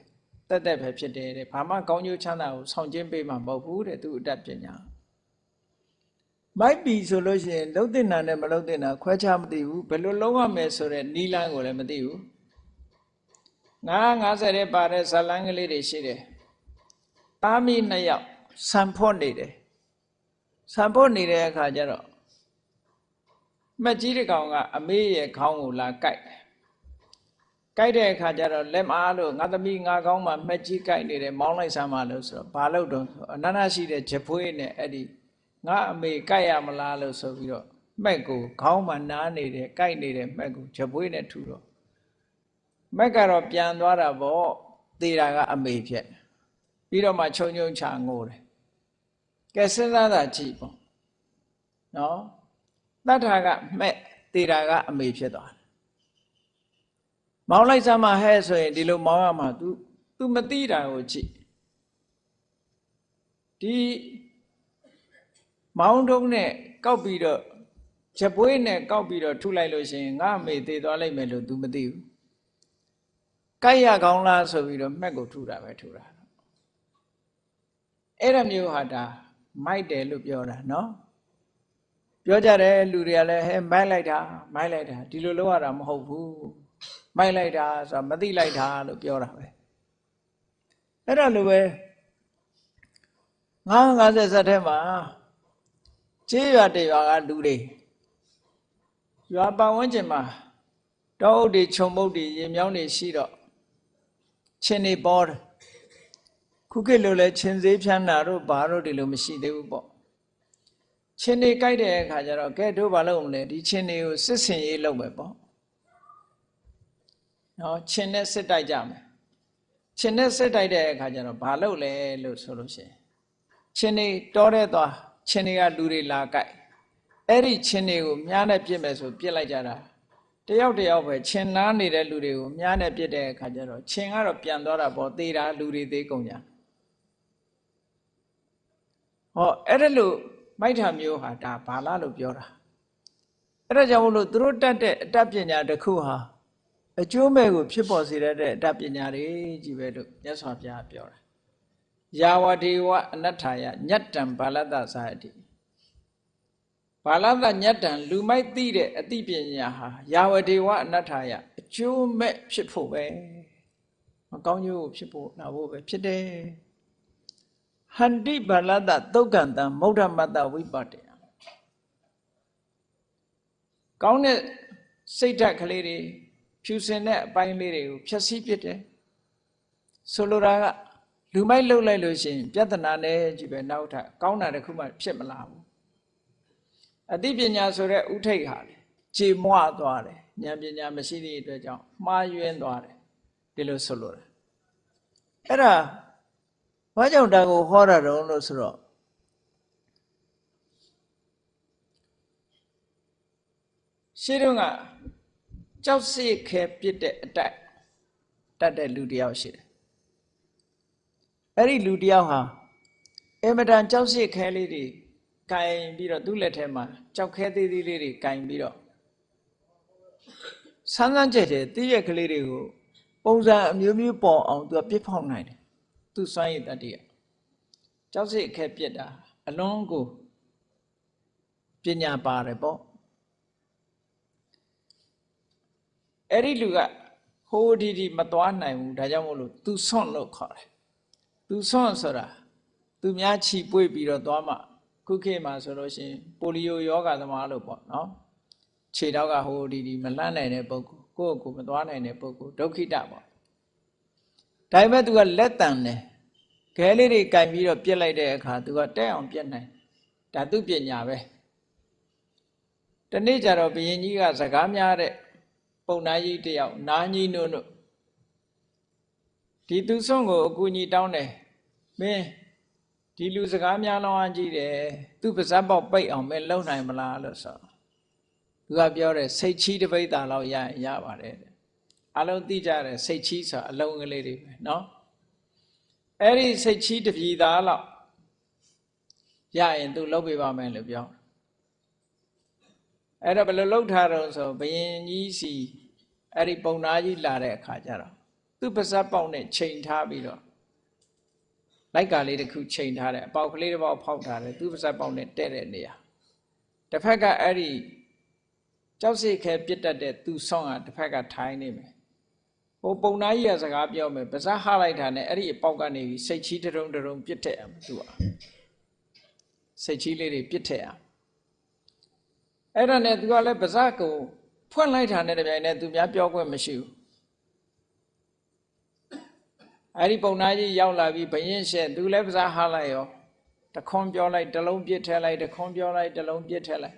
တက်တက်ပဲဖြစ်တယ်တဲ့ဘာမှကောင်းကျိုးချမ်းသာကိုဆောင်ကျဉ်ပေးမှာမဟုတ်ဘူးတဲ့သူအတတ်ပညာမိုက်ပြီဆိုလို့ရှိရင်လှုပ်တင်တာနဲ့မလှုပ်တင်တာခွဲခြားမသိဘူးဘယ်လိုလုံးရမယ်ဆိုတဲ့နီလန်းကိုလည်းမသိဘူး50တဲ့ပါတဲ့ဇလန်းကလေးတွေရှိတယ်သားမီး2ယောက်ဆံဖွတ်နေတယ်ဆံဖွတ်နေတဲ့အခါကျတော့မက်ကြီးတစ်ကောင်ကအမေရဲ့ခေါင်းကိုလာကိုက်တဲ့အခါကျတော့လက်မအားလို့ငါသမီးငါကောင်းမှမက်ကြီးကိုက်နေတယ်မောင်းလိုက်စမ်းပါလို့ဆိုတော့ဘာလို့တော့အနန္တရှိတဲ့ဂျပွေးနဲ့အဲ့ဒီငါအမေကိုက်ရမလားလို့ဆိုပြီးတော့မက်ကိုခေါင်းမှနားနေတယ်ကိုက်နေတဲ့မက်ကိုဂျပွေးနဲ့ထူတော့မက်ကတော့ပြန်သွားတာပေါ့သေတာကအမေဖြစ်ပြီးတော့မှခြုံချာငိုတယ်ကဲစဉ်းစားတာကြည့်ပေါ့နော်တတ်တာကမက်သေတာကအမေဖြစ်သွားတယ်မောင်းလိုက်စမ်းမဟဲ့ဆိုရင်ဒီလိုမောင်းရမှာ तू မသိတာကိုကြည့်ဒီမောင်းတုံးနဲ့ကောက်ပြီးတော့ချက်ပွေးနဲ့ကောက်ပြီးတော့ထုလိုက်လို့ရှိရင်ငါအမေသေသွားလိုက်မယ်လို့ तू မသိဘူးကြိုက်ရကောင်းလားဆိုပြီးတော့မှက်ကိုထုတာပဲထုတာအဲ့ဒါမျိုးဟာဒါမိုက်တယ်လို့ပြောတာနော်ပြောကြတယ်လူတွေကလည်းဟဲ့မိုက်လိုက်တာဒီလိုလုပ်ရတာမဟုတ်ဘူးမိုက်လိုက်တာဆိုတာမသိလိုက်တာလို့ပြောတာပဲအဲ့ဒါလိုပဲ50ဇက်ထဲမှာကျေးရွာတရွာကလူတွေရွာပတ်ဝန်းကျင်မှာတောအုပ်တွေခြုံမုတ်တွေရေမြောင်းတွေရှိတော့ချင်းနေပေါ်တယ်ခုခေတ်လိုလဲချင်းစေးဖြန်းတာတို့ဘာတို့ဒီလိုမရှိသေးဘူးပေါ့ချင်းနေကြိုက်တဲ့အခါကျတော့ကဲတို့ဘာလုပ်မလဲဒီချင်းနေကိုစစ်စင်ရေးလုပ်မယ်ပေါ့နော်ချင်းနဲ့စစ်တိုက်ကြမယ်ချင်းနဲ့စစ်တိုက်တဲ့အခါကျတော့ဘာလုပ်လဲလို့ဆိုလို့ရှိရင်ချင်းနေတောတဲ့သွားချင်းတွေကလူတွေလာကြိုက်အဲ့ဒီချင်းတွေကိုမြားနဲ့ပြစ်မယ်ဆိုပြစ်လိုက်ကြတာတယောက်ပဲချင်းနားနေတဲ့လူတွေကိုမြားနဲ့ပြစ်တဲ့အခါကျတော့ချင်းကတော့ပြန်သွားတာပေါ့သေတာလူတွေသေးကုန်ကြဟောအဲ့ဒါလို့မိုက်ထာမျိုးဟာဒါဘာလားလို့ပြောတာအဲ့ဒါကြောင့်မို့လို့သူတို့တတ်တဲ့အတတ်ပညာတစ်ခုဟာအကျိုးမဲ့ကိုဖြစ်ပေါ်စေတဲ့အတတ်ပညာတွေကြီးပဲလို့မြတ်စွာဘုရားပြောတာယာဝဒေဝအနတ္ထာယညတ္တံဘာလတ္တသာတိဘာလတ္တညတ္တံလူမိုက်သိတဲ့အသိပညာဟာယာဝဒေဝအနတ္ထာယအကျိုးမဲ့ဖြစ်ဖို့ပဲမကောင်းကျိုးဖြစ်ဖို့နာဖို့ပဲဖြစ်တယ်ဟန္တိဘာလတ္တသုတ်ကံတံမௌဒ္ဓမတ္တဝိပတ္တယကောင်းတဲ့စိတ်ဓာတ်ကလေးတွေဖြူစင်တဲ့အပိုင်းလေးတွေကိုဖြည့်ဆည်းပစ်တယ်ဆိုလိုတာကလူမိုက်လှုပ်လိုက်လို့ရှိရင်ပြဿနာနဲ့ကြီးပဲနောက်ထပ်ကောင်းတာတစ်ခုမှဖြစ်မလာဘူးအသိပညာဆိုတဲ့ဥထိတ်ဟာလေကြေမွသွားတယ်ဉာဏ်ပညာမရှိသည့်အတွက်ကြောင့်မှားယွင်းသွားတယ်ဒီလိုဆိုလိုတယ်အဲ့ဒါဘာကြောင့်ဒါကိုဟောတာတုံးလို့ဆိုတော့ရှင်းတော့ကကြောက်စိတ်ခဲပြစ်တဲ့အတိုက်တတ်တဲ့လူတယောက်ရှိတယ်အဲ့ဒီလူတယောက်ဟာအမတန်ကြောက်စိတ်ခဲလေးတွေကင်ပြီးတော့သူ့လက်ထဲမှာကြောက်ခဲသေးသေးလေးတွေကင်ပြီးတော့ဆန်းဆန်းကျဲကျဲတည့်ရက်ကလေးတွေကိုပုံစံအမျိုးမျိုးပေါ်အောင်သူကပြစ်ဖောက်နိုင်တယ်သူစွမ်းရည်တတ္တိကကြောက်စိတ်ခဲပြစ်တာအလွန်ကိုပညာပါတယ်ပေါ့အဲ့ဒီလူကဟိုဒီမသွားနိုင်ဘူးဒါကြောင့်မို့လို့သူဆွန့်လို့ခေါ်တယ်သူဆွန့်ဆိုတာသူများခြိပွေ့ပြီးတော့သွားမှခုခေတ်မှာဆိုလို့ရှိရင်ပိုလီယိုယောဂသမားလို့ပေါ့နော်ခြေတော့ကဟိုဒီမလှမ်းနိုင်တဲ့ပုဂ္ဂိုလ်ကိုယ့်ကိုမသွားနိုင်တဲ့ပုဂ္ဂိုလ်ဒုက္ခိတပေါ့ဒါပေမဲ့သူကလက်တန်တယ်ခဲလေးတွေကင်ပြီးတော့ပြစ်လိုက်တဲ့အခါသူကတက်အောင်ပြစ်နိုင်ဒါသူပညာပဲတနေ့ကျတော့ဘုရင်ကြီးကစကားများတဲ့ပုံနာကြီးတယောက်နာကြီးနုတို့ဒီသူဆွန့်ကိုအကူကြီးတောင်းတယ်မင်းဒီလူစကားများလောင်းအားကြီးတယ်သူပါဇက်ပေါက်ပိတ်အောင်မင်းလုံနိုင်မလားလို့ဆိုသူကပြောတယ်စိတ်ချီးတစ်ပိဿာလောက်ရရင်ရပါတယ်အလုံးသိကြတယ်စိတ်ချီးဆိုတာအလုံးကလေးတွေပဲเนาะ အဲ့ဒီစိတ်ချီတပြည်သားလောက်ရရင်သူလုပ်ပေးပါမယ်လို့ပြောအဲ့တော့ဘယ်လိုလုပ်ထားတော့ဆိုဘယင်ကြီးစီအဲ့ဒီပုံနာကြီးလာတဲ့အခါကျတော့သူ့ပါဇက်ပေါက်နဲ့ချိန်ထားပြီးတော့လိုက်ကာလေးတစ်ခုချိန်ထားတယ်အပေါက်ကလေးတစ်ပေါက်ဖောက်ထားတယ်သူ့ပါဇက်ပေါက်နဲ့တဲ့တဲ့နေရာတစ်ဖက်ကအဲ့ဒီကြောက်စိတ်ခဲပြစ်တတ်တဲ့သူဆောင်းကတစ်ဖက်ကထိုင်းနေမယ်ဟိုပုံနာကြီးကစကားပြောမယ်ပါဇက်ဟလိုက်တာနဲ့အဲ့ဒီအပေါက်ကနေပြီးစိတ်ချီတရုံပြစ်ထက်အောင်သူကစိတ်ချီလေးတွေပြစ်ထက်အောင်အဲ့ဒါနဲ့သူကလည်းပါဇက်ကိုဖွင့်လိုက်တာနဲ့တပြိုင်နက်သူများပြောခွင့်မရှိဘူးအဲ့ဒီပုံနာကြီးရောက်လာပြီးဘယင်းရှက်သူလည်းပါဇက်ဟလိုက်ရောတခွန်းပြောလိုက်တလုံးပြစ်ထက်လိုက်တခွန်းပြောလိုက်တလုံးပြစ်ထက်လိုက်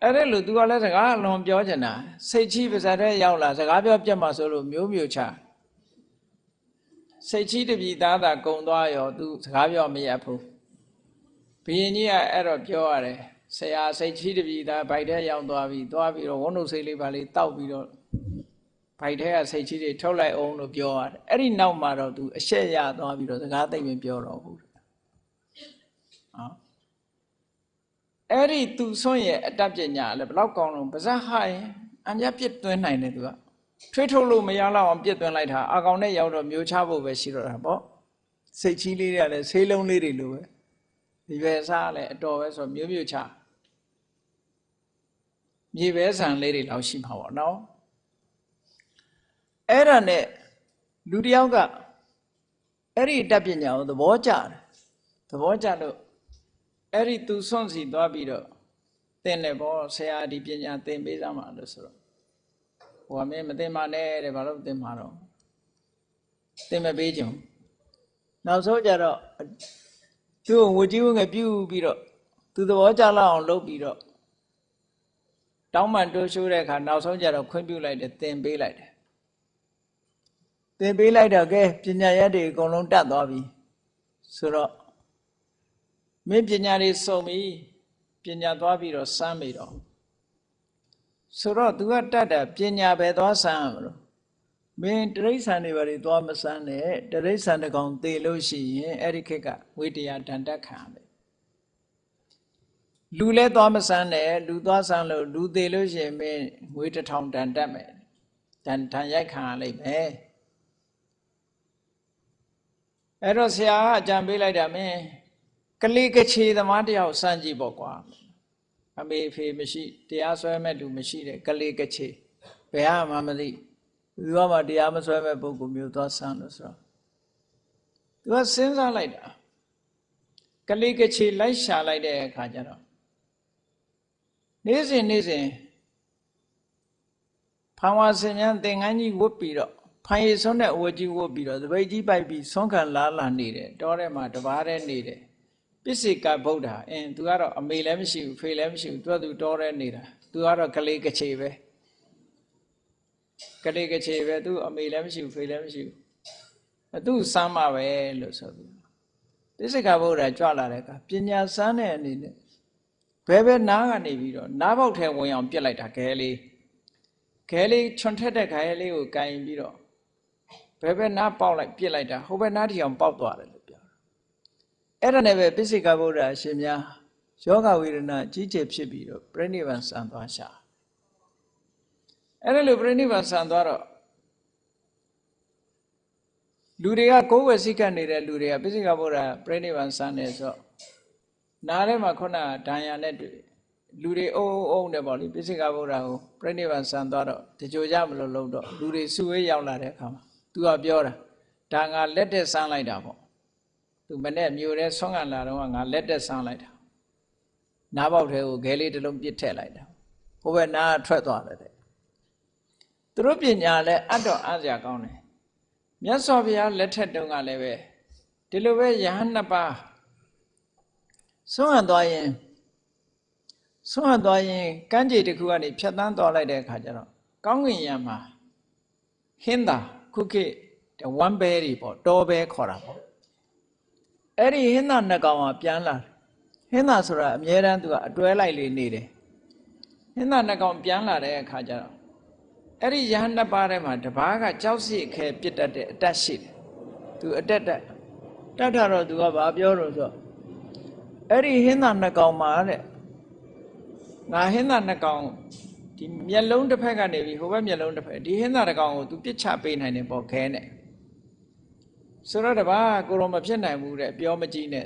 အဲ့ဒါလို့သူကလည်းစကားအလွန်ပြောချင်တာစိတ်ချီပါဇက်ထဲရောက်လာစကားပြောပြတ်မှဆိုလို့မျိုးချစိတ်ချီတပြည်သားသာကုံသွားရောသူစကားပြောမရဘူးဘယင်းကြီးကအဲ့တော့ပြောရတယ်ဆရာစိတ်ချီတပြည်သားဗိုက်ထဲရောက်သွားပြီးတော့ဝန်းတို့စိတ်လေးပါလေးတောက်ပြီးတော့ဗိုက်ထဲကစိတ်ချီတွေထုတ်လိုက်အောင်လို့ပြောရတယ်အဲ့ဒီနောက်မှာတော့သူအရှက်ရသွားပြီးတော့စကားသိမ့်မပြောတော့ဘူးအဲ့ဒီသူဆွန့်ရဲ့အတတ်ပညာလည်းဘလောက်ကောင်းလို့ပါဇက်ဟရင်အမြတ်ပြစ်သွင်းနိုင်တယ်သူကထွေးထုတ်လို့မရတော့အောင်ပြစ်သွင်းလိုက်တာအကောင်နဲ့ရောက်တော့မျိုးချဖို့ပဲရှိတော့တာပေါ့စိတ်ချီလေးတွေကလည်းဆေးလုံးလေးတွေလိုပဲဒီပဲစားလည်းအတော်ပဲဆိုမျိုးချမြေပဲဆန်လေးတွေလောက်ရှိမှာပေါ့နော်အဲ့ဒါနဲ့လူတယောက်ကအဲ့ဒီတတ်ပညာကိုသဘောကျလို့အဲ့ဒီသူဆွန့်စီသွားပြီးတော့သင်တယ်ပေါ့ဆရာဒီပညာသင်ပေးစမ်းပါလို့ဆိုတော့ဟိုကမင်းမသင်ပါနဲ့တဲ့ဘာလို့သင်မှာတော့သင်မပေးကြုံနောက်ဆုံးကြတော့သူ့ကိုဝကြီးဝငယ်ပြုပြီးတော့သူသဘောကျလောက်အောင်လုပ်ပြီးတော့တောင်းပန်တိုးရှိုးတဲ့အခါနောက်ဆုံးကြတော့ခွင့်ပြုလိုက်တယ်သင်ပေးလိုက်တယ်သင်ပေးလိုက်တော့ကဲပညာရက်တွေအကုန်လုံးတတ်သွားပြီဆိုတော့မင်းပညာတွေစုံပြီပညာသွားပြီးတော့စမ်းပြီတော့ဆိုတော့ तू ကတတ်တာပညာပဲသွားစမ်းရမလို့မင်းတရိစ္ဆာန်တွေဘာတွေသွားမစမ်းနဲ့တရိစ္ဆာန်တစ်ကောင်သေလို့ရှိရင်အဲ့ဒီခေတ်ကဝိတရားဒဏ်တက်ခံရမယ်လူလဲသွားမစမ်းနဲ့လူသွားစမ်းလို့လူသေလို့ရှိရင်မင်းငွေ1000ဒဏ်တက်မယ်ဒဏ်ရိုက်ခံရလိမ့်မယ်အဲ့တော့ဆရာကအကြံပေးလိုက်တာမင်းကလေးကချေသမားတယောက်စမ်းကြည့်ပေါ့ကွာအမေဖေမရှိတရားစွဲမဲ့လူမရှိတဲ့ကလေးကချေဘယ်ဟာမှမသိသူကမှတရားမစွဲမဲ့ပုဂ္ဂိုလ်မျိုးသွားစမ်းလို့ဆိုတော့သူကစဉ်းစားလိုက်တာကလေးကချေလိုက်ရှာလိုက်တဲ့အခါကျတော့နေ့စဉ်ဖန်ဝါစင်ញ្ញသင်္ကန်းကြီးဝတ်ပြီးတော့ဖိုင်ရည်ဆုံးတဲ့အဝတ်ကြီးဝတ်ပြီးတော့သပိတ်ကြီးပိုက်ပြီးဆုံးခံလာနေတယ်တောထဲမှာတပါးတည်းနေတယ်ပစ္စေကဗုဒ္ဓသူကတော့အမေလည်းမရှိဘူးဖေလည်းမရှိဘူးသူတောထဲနေတာသူကတော့ကလေးကချေပဲသူအမေလည်းမရှိဘူးဖေလည်းမရှိဘူးသူစမ်းမှာပဲလို့ဆိုသူပစ္စေကဗုဒ္ဓကြွလာတဲ့အခါပညာစမ်းတဲ့အနေနဲ့ဘယ်နားကနေပြီးတော့နားပေါက်ထဲဝင်အောင်ပြစ်လိုက်တာခဲလေးချွန်ထက်တဲ့ခဲလေးကိုကင်ပြီးတော့ဘယ်နားပေါက်လိုက်ပြစ်လိုက်တာဟိုဘက်နားထီအောင်ပေါက်သွားတယ်လို့ပြောအဲ့ဒါနဲ့ပဲပစ္စေကဗုဒ္ဓအရှင်များယောဂဝေဒနာကြီးကျယ်ဖြစ်ပြီးတော့ပြိဋိဘံစံသွားရှာအဲ့ဒါလို့ပြိဋိဘံစံသွားတော့လူတွေကကိုယ်ဝစီကနေတဲ့လူတွေကပစ္စေကဗုဒ္ဓပြိဋိဘံစံနေဆိုနားထဲမှာခုနဒဏ်ရာနဲ့တွေ့လူတွေအုံတယ်ပေါ့လေပစ္စေကဗုဒ္ဓကိုပြိဋိဘံစံသွားတော့တကြိုကြမလို့တော့လူတွေစုဝေးရောက်လာတဲ့အခါမှာသူကပြောတာဒါငါလက်တက်စမ်းလိုက်တာပေါ့သူမနဲ့မြို့ထဲဆွမ်းခံလာတော့ငါလက်တက်စမ်းလိုက်တာနားပေါက်ထဲကိုခဲလေးတစ်လုံးပြစ်ထည့်လိုက်တာဟိုဘက်နားထွက်သွားတယ်တဲ့သူတို့ပညာလည်းအတော့အားစရာကောင်းတယ်မြတ်စွာဘုရားလက်ထက်တုန်းကလည်းပဲဒီလိုပဲယဟန်နှစ်ပါးဆွမ်းခံသွားရင်ကမ်းခြေတစ်ခုကနေဖြတ်သန်းသွားလိုက်တဲ့အခါကျတော့ကောင်းကင်ယံမှာဟင်းသာခုခေတ်ဝမ်းဘဲတွေပေါ့တောဘဲခေါ်တာပေါ့အဲ့ဒီဟင်းသာနှစ်ကောင်ကပြန်လာဟင်းသာဆိုတာအမြဲတမ်းသူကအတွဲလိုက်လေးနေတယ်ဟင်းသာနှစ်ကောင်ပြန်လာတဲ့အခါကျတော့အဲ့ဒီယဟန်နှစ်ပါးထဲမှာတစ်ပါးကကြောက်စိခဲပြစ်တတ်တဲ့အတတ်ရှိတယ် သူအတက်တက်တတ်တော့သူကဘာပြောလို့ဆိုအဲ့ဒီဟင်းသာနှစ်ကောင်မှာတဲ့ငါဟင်းသာနှစ်ကောင်ဒီမျက်လုံးတစ်ဖက်ကနေပြီးဟိုဘက်မျက်လုံးတစ်ဖက်ဒီဟင်းသာတစ်ကောင်ကိုသူပြစ်ချပေးနိုင်တယ်ပေါ့ခဲနဲ့ဆိုတော့တပါးကိုတော့မဖြစ်နိုင်ဘူးတဲ့အပြောမကြီးနဲ့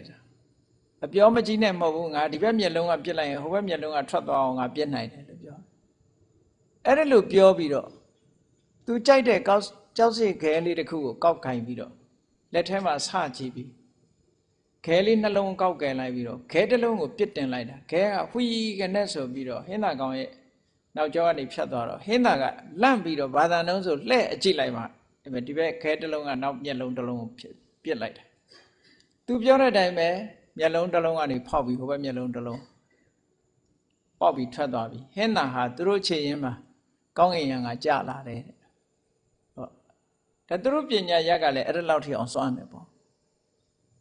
အပြောမကြီးနဲ့မဟုတ်ဘူးငါဒီဘက်မျက်လုံးကပြစ်လိုက်ရင်ဟိုဘက်မျက်လုံးကထွက်သွားအောင်ငါပြစ်နိုင်တယ်လို့ပြောအဲ့ဒါလို့ပြောပြီးတော့သူကြိုက်တဲ့ကြောက်စစ်ခဲလေးတစ်ခုကိုကောက်ကင်ပြီးတော့လက်ထဲမှာစကြည့်ပြီးခဲလေးနှလုံးကောက်ကင်လိုက်ပြီးတော့ခဲတစ်လုံးကိုပြစ်တင်လိုက်တာခဲကဝှီးကနေဆိုပြီးတော့ဟင်းသာကောင်ရဲ့နောက်ကျောကနေဖြတ်သွားတော့ဟင်းသာကလန့်ပြီးတော့ဘာသာနှုံးဆိုလှဲ့အကြည့်လိုက်မှဒီဘက်ခဲတစ်လုံးကနောက်မျက်လုံးတစ်လုံးကိုပြစ်လိုက်တယ်သူပြောတဲ့အတိုင်းပဲမျက်လုံးတစ်လုံးကနေဖောက်ပြီးဟိုဘက်မျက်လုံးတစ်လုံးပေါက်ပြီးထွက်သွားပြီဟင်းသာဟာသူတို့ချေရင်မှာကောင်းကင်ယံကကြာလာတယ်ဟုတ်ဒါသူတို့ပညာရက်ကလည်းအဲ့ဒါလောက်ထိအောင်စွမ်းတယ်ပေါ့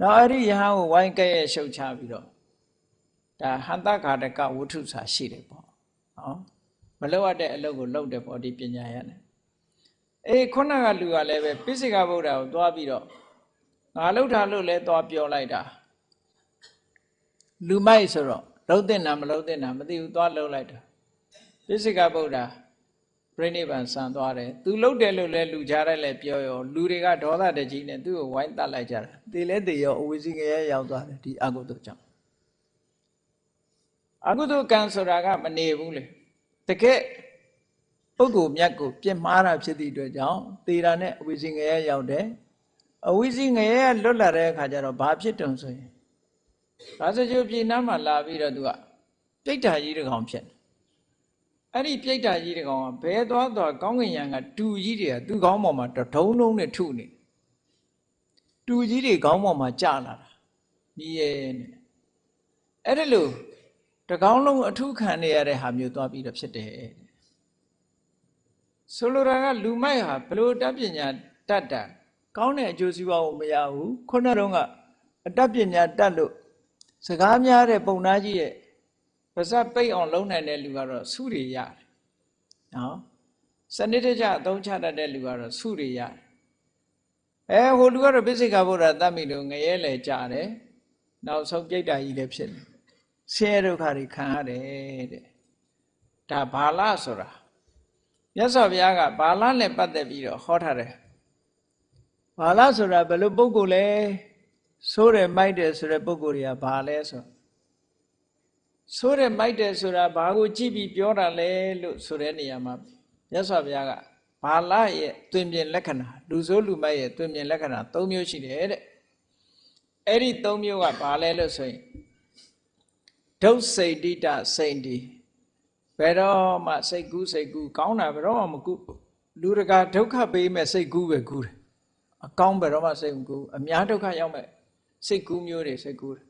နောက်အဲ့ဒီယဟန်ကိုဝိုင်းကဲ့ရဲ့ရှုပ်ချပြီးတော့ဒါဟန္တဂါတကဝုထုစာရှိတယ်ပေါ့နော်မလောက်ရတဲ့အလုပ်ကိုလုပ်တယ်ပေါ့ဒီပညာရနဲ့ခုနကလူကလည်းပဲပိစိကဗုဒ္ဓကိုသွားပြီးတော့ငါလှုပ်တာလို့လဲသွားပြောလိုက်တာလူမိုက်ဆိုတော့လှုပ်တဲ့နာမလှုပ်တဲ့နာမသိဘူးသွားလှုပ်လိုက်တာပိစိကဗုဒ္ဓပြိဋိဘံဆံသွားတယ်သူလှုပ်တယ်လို့လဲလူကြားတယ်လဲပြောရောလူတွေကဒေါသတကြီးနဲ့သူ့ကိုဝိုင်းတတ်လိုက်ကြတာတေလဲတေရောအဝိဇ္ဇိငရဲရောက်သွားတယ်ဒီအကုသိုလ်ကြောင့်အကုသိုလ်ကံဆိုတာကမနေဘူးလေတကယ်ပုဂ္ဂိုလ်မြတ်ကိုပြစ်မှားတာဖြစ်သည့်အတွက်ကြောင့်သေတာနဲ့အဝိဇ္ဇိငရဲရောက်တယ်အဝိဇ္ဇိငရဲလွတ်လာတဲ့အခါကျတော့ဘာဖြစ်တုံဆိုရင်ဒါစကြိုပြည်နားမှာလာပြီးတော့သူကပြိတ္တာကြီးတစ်ကောင်ဖြစ်အဲ့ဒီပြိတ္တာကြီးတစ်ကောင်ကဘဲသွားကောင်းကင်ယံကတူကြီးတွေကသူ့ခေါင်းပေါ်မှာဒုံလုံးနဲ့ထုနေတူကြီးတွေခေါင်းပေါ်မှာကျလာတာမြည်ရဲ့နဲ့အဲ့ဒါလို့တကောင်းလုံးအထုခံနေရတဲ့ဟာမျိုးသွားပြီးတော့ဖြစ်တယ်ဆိုလိုတာကလူမိုက်ဟာဘလို့တတ်ပညာတတ်တာကောင်းတဲ့အကျိုးစီးပွားကိုမရဘူးခုနတုန်းကအတတ်ပညာတတ်လို့စကားများတဲ့ပုံသားကြီးရဲ့ပါဇက်ပိတ်အောင်လုံးနိုင်တဲ့လူကတော့စုတွေရတယ်နော်စနစ်တကျအသုံးချတတ်တဲ့လူကတော့စုတွေရတယ်ဟိုလူကတော့ပိစိကဗုဒ္ဓတတ်မိလို့ငရဲလေကြတယ်နောက်ဆုံးပြိတ္တာကြီးလည်းဖြစ်တယ်ဆင်းရဲဒုက္ခတွေခံရတယ်တဲ့ဒါဘာလဆိုတာမြတ်စွာဘုရားကဘာလနဲ့ပတ်သက်ပြီးတော့ဟောထားတယ်ဘာလဆိုတာဘယ်လိုပုဂ္ဂိုလ်လဲဆိုးတယ်မိုက်တယ်ဆိုတဲ့ပုဂ္ဂိုလ်တွေကဘာလဲဆိုတယ်မိုက်တယ်ဆိုတာဘာကိုကြည့်ပြီးပြောတာလဲလို့ဆိုတဲ့နေရာမှာမြတ်စွာဘုရားကဘာလရဲ့တွင်ပြင်လက္ခဏာလူဆိုးလူမိုက်ရဲ့တွင်ပြင်လက္ခဏာ၃မျိုးရှိတယ်တဲ့အဲ့ဒီ၃မျိုးကဘာလဲလို့ဆိုရင်ဒုစိတ်တိတစိတ်တိဘယ်တော့မှစိတ်ကူးကောင်းတာဘယ်တော့မှမကူလူတကာဒုက္ခပေးမဲ့စိတ်ကူးပဲကူးတယ်အကောင်းဘယ်တော့မှစိတ်မကူအများဒုက္ခရောက်မဲ့စိတ်ကူးမျိုးတွေစိတ်ကူးတယ်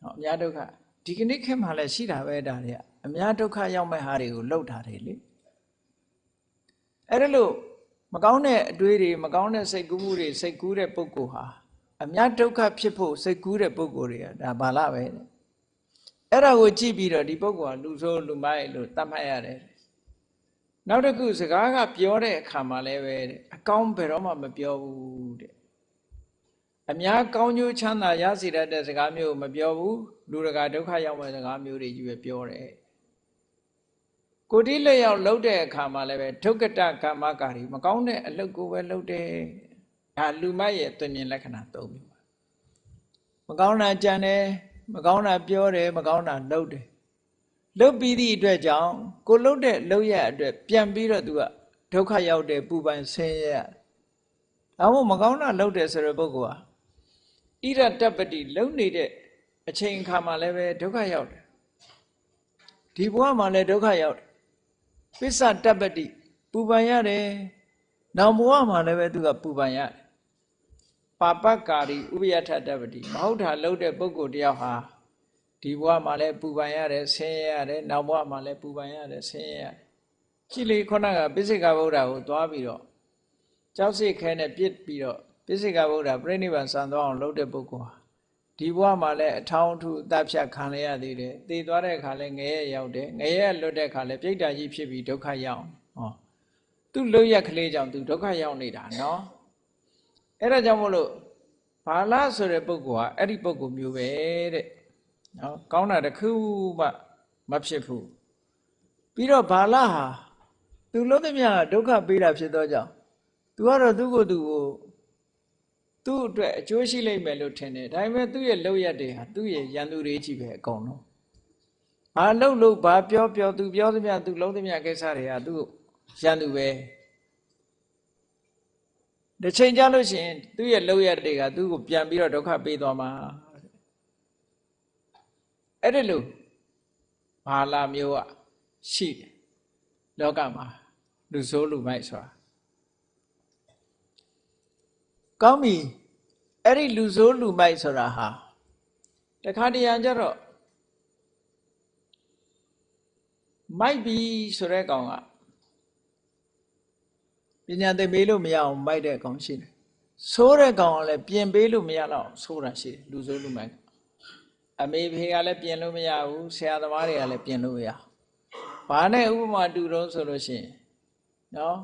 ဟောအများဒုက္ခဒီကနေ့ခေတ်မှာလည်းရှိတာပဲဒါတွေကအများဒုက္ခရောက်မဲ့ဟာတွေကိုလှုပ်တာတွေလေအဲ့ဒါလို့မကောင်းတဲ့အတွေးတွေမကောင်းတဲ့စိတ်ကူးမှုတွေစိတ်ကူးတဲ့ပုဂ္ဂိုလ်ဟာအများဒုက္ခဖြစ်ဖို့စိတ်ကူးတဲ့ပုဂ္ဂိုလ်တွေကဒါဘာလပဲတဲ့အဲ့ဒါကိုကြည့်ပြီးတော့ဒီပုဂ္ဂိုလ်ကလူဆိုးလူမိုက်လို့သတ်မှတ်ရတယ်နောက်တစ်ခုစကားကပြောတဲ့အခါမှာလည်းပဲအကောင်းဘယ်တော့မှမပြောဘူးတဲ့အများကောင်းကျိုးချမ်းသာရစေတတ်တဲ့စကားမျိုးမပြောဘူးလူတကာဒုက္ခရောက်မဲ့စကားမျိုးတွေကြီးပဲပြောတယ်ကိုတိလက်ရောက်လှုပ်တဲ့အခါမှာလည်းပဲဒုက္ကတကမ္မကာရီမကောင်းတဲ့အလုပ်ကိုပဲလှုပ်တယ်ဒါလူမိုက်ရဲ့တွင်မြင်လက္ခဏာ၃မျိုးမကောင်းတာကြံတယ်မကောင်းတာပြောတယ်မကောင်းတာလှုပ်တယ်လှုပ်ပြီးသည့်အတွက်ကြောင့်ကိုလှုပ်တဲ့လှုပ်ရအတွက်ပြန်ပြီးတော့သူကဒုက္ခရောက်တယ်ပူပန်ဆင်းရဲဒါမှမကောင်းတာလှုပ်တယ်ဆိုတဲ့ပုဂ္ဂိုလ်ဟာဣရတပ္ပတိလှုပ်နေတဲ့အချိန်အခါမှာလည်းပဲဒုက္ခရောက်တယ်ဒီဘဝမှာလည်းဒုက္ခရောက်တယ်ပစ္စတပ္ပတိပူပန်ရတယ်နောက်ဘဝမှာလည်းပဲသူကပူပန်ရတယ်ပါပကာရီဥပယထတပ္ပတိမဟုတ်တာလှုပ်တဲ့ပုဂ္ဂိုလ်တယောက်ဟာဒီဘဝမှာလည်းပူပန်ရတယ်ဆင်းရဲရတယ်နောက်ဘဝမှာလည်းပူပန်ရတယ်ဆင်းရဲရတယ်ကြည့်လေခုနကပိစိကဗုဒ္ဓကိုသွားပြီးတော့ကြောက်စိတ်ခဲနဲ့ပြစ်ပြီးတော့ပိစိကဗုဒ္ဓပြိဋိဘံစံသွားအောင်လှုပ်တဲ့ပုဂ္ဂိုလ်ဟာဒီဘဝမှာလည်းအထောင်းအထုအသက်ဖြတ်ခံရသေးတယ်သေသွားတဲ့အခါလည်းငရဲရောက်တယ်ငရဲလွတ်တဲ့အခါလည်းပြိတ္တာကြီးဖြစ်ပြီးဒုက္ခရောက်ဟောသူ့လွတ်ရက်ကလေးကြောင့်သူဒုက္ခရောက်နေတာနော် အဲ့ဒါကြောင့်မို့လို့ဘာလဆိုတဲ့ပုဂ္ဂိုလ်ဟာအဲ့ဒီပုဂ္ဂိုလ်မျိုးပဲတဲ့နော်ကောင်းတာတစ်ခုမှမဖြစ်ဘူးပြီးတော့ဘာလဟာသူလို့သမျှဒုက္ခပေးတာဖြစ်သောကြောင့်သူကတော့သူ့ကိုယ်သူကိုသူ့အတွက်အကျိုးရှိလိမ့်မယ်လို့ထင်တယ်ဒါပေမဲ့သူ့ရဲ့လုပ်ရက်တွေဟာသူ့ရဲ့ရန်သူတွေကြီးပဲအကုန်လုံးဘာလို့ဘာပြောသူပြောသမျှသူလုံးသမျှကိစ္စတွေဟာသူ့ရန်သူပဲတစ်ချိန်ကြာလို့ရှိရင်သူ့ရဲ့လုပ်ရက်တွေကသူ့ကိုပြန်ပြီးတော့ဒုက္ခပေးသွားမှာအဲ့ဒီလိုဘာလာမျိုးอ่ะရှိတယ်လောကမှာလူဆိုးလူမိုက်ဆိုတာကောင်းပြီအဲ့ဒီလူဆိုးလူမိုက်ဆိုတာဟာတခါတရံကျတော့မိုက်ပြီဆိုတဲ့ကောင်ကပညာသိပေးလို့မရအောင်မိုက်တဲ့ကောင်ရှိတယ်ဆိုးတဲ့ကောင်ကလည်းပြင်ပေးလို့မရတော့ဆိုးတာရှိတယ်လူဆိုးလူမိုက်အမေဖေကလည်းပြင်လို့မရဘူးဆရာသမားတွေကလည်းပြင်လို့မရဘာနဲ့ဥပမာတူတော့ဆိုလို့ရှိရင်နော်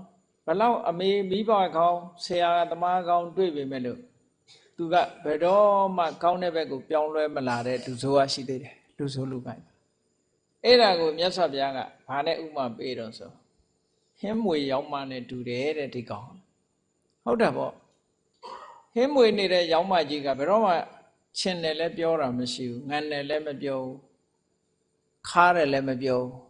ဘလောက်အမေမိဘကောင်းဆရာသမားကောင်းတွေ့ပေမဲ့လို့သူကဘယ်တော့မှကောင်းတဲ့ဘက်ကိုပြောင်းလဲမလာတဲ့လူဆိုးရရှိသေးတယ်လူဆိုးလူမိုက်အဲ့ဒါကိုမြတ်စွာဘုရားကဘာနဲ့ဥပမာပေးတော့ဆိုဟင်းမွေရောင်းမနဲ့တူတယ်တဲ့ဒီကောင်ဟုတ်တာပေါ့ဟင်းမွေနေတဲ့ရောင်းမကြီးကဘယ်တော့မှချင်းတယ်လည်းပြောတာမရှိဘူးငံတယ်လည်းမပြောဘူးခါတယ်လည်းမပြောဘူး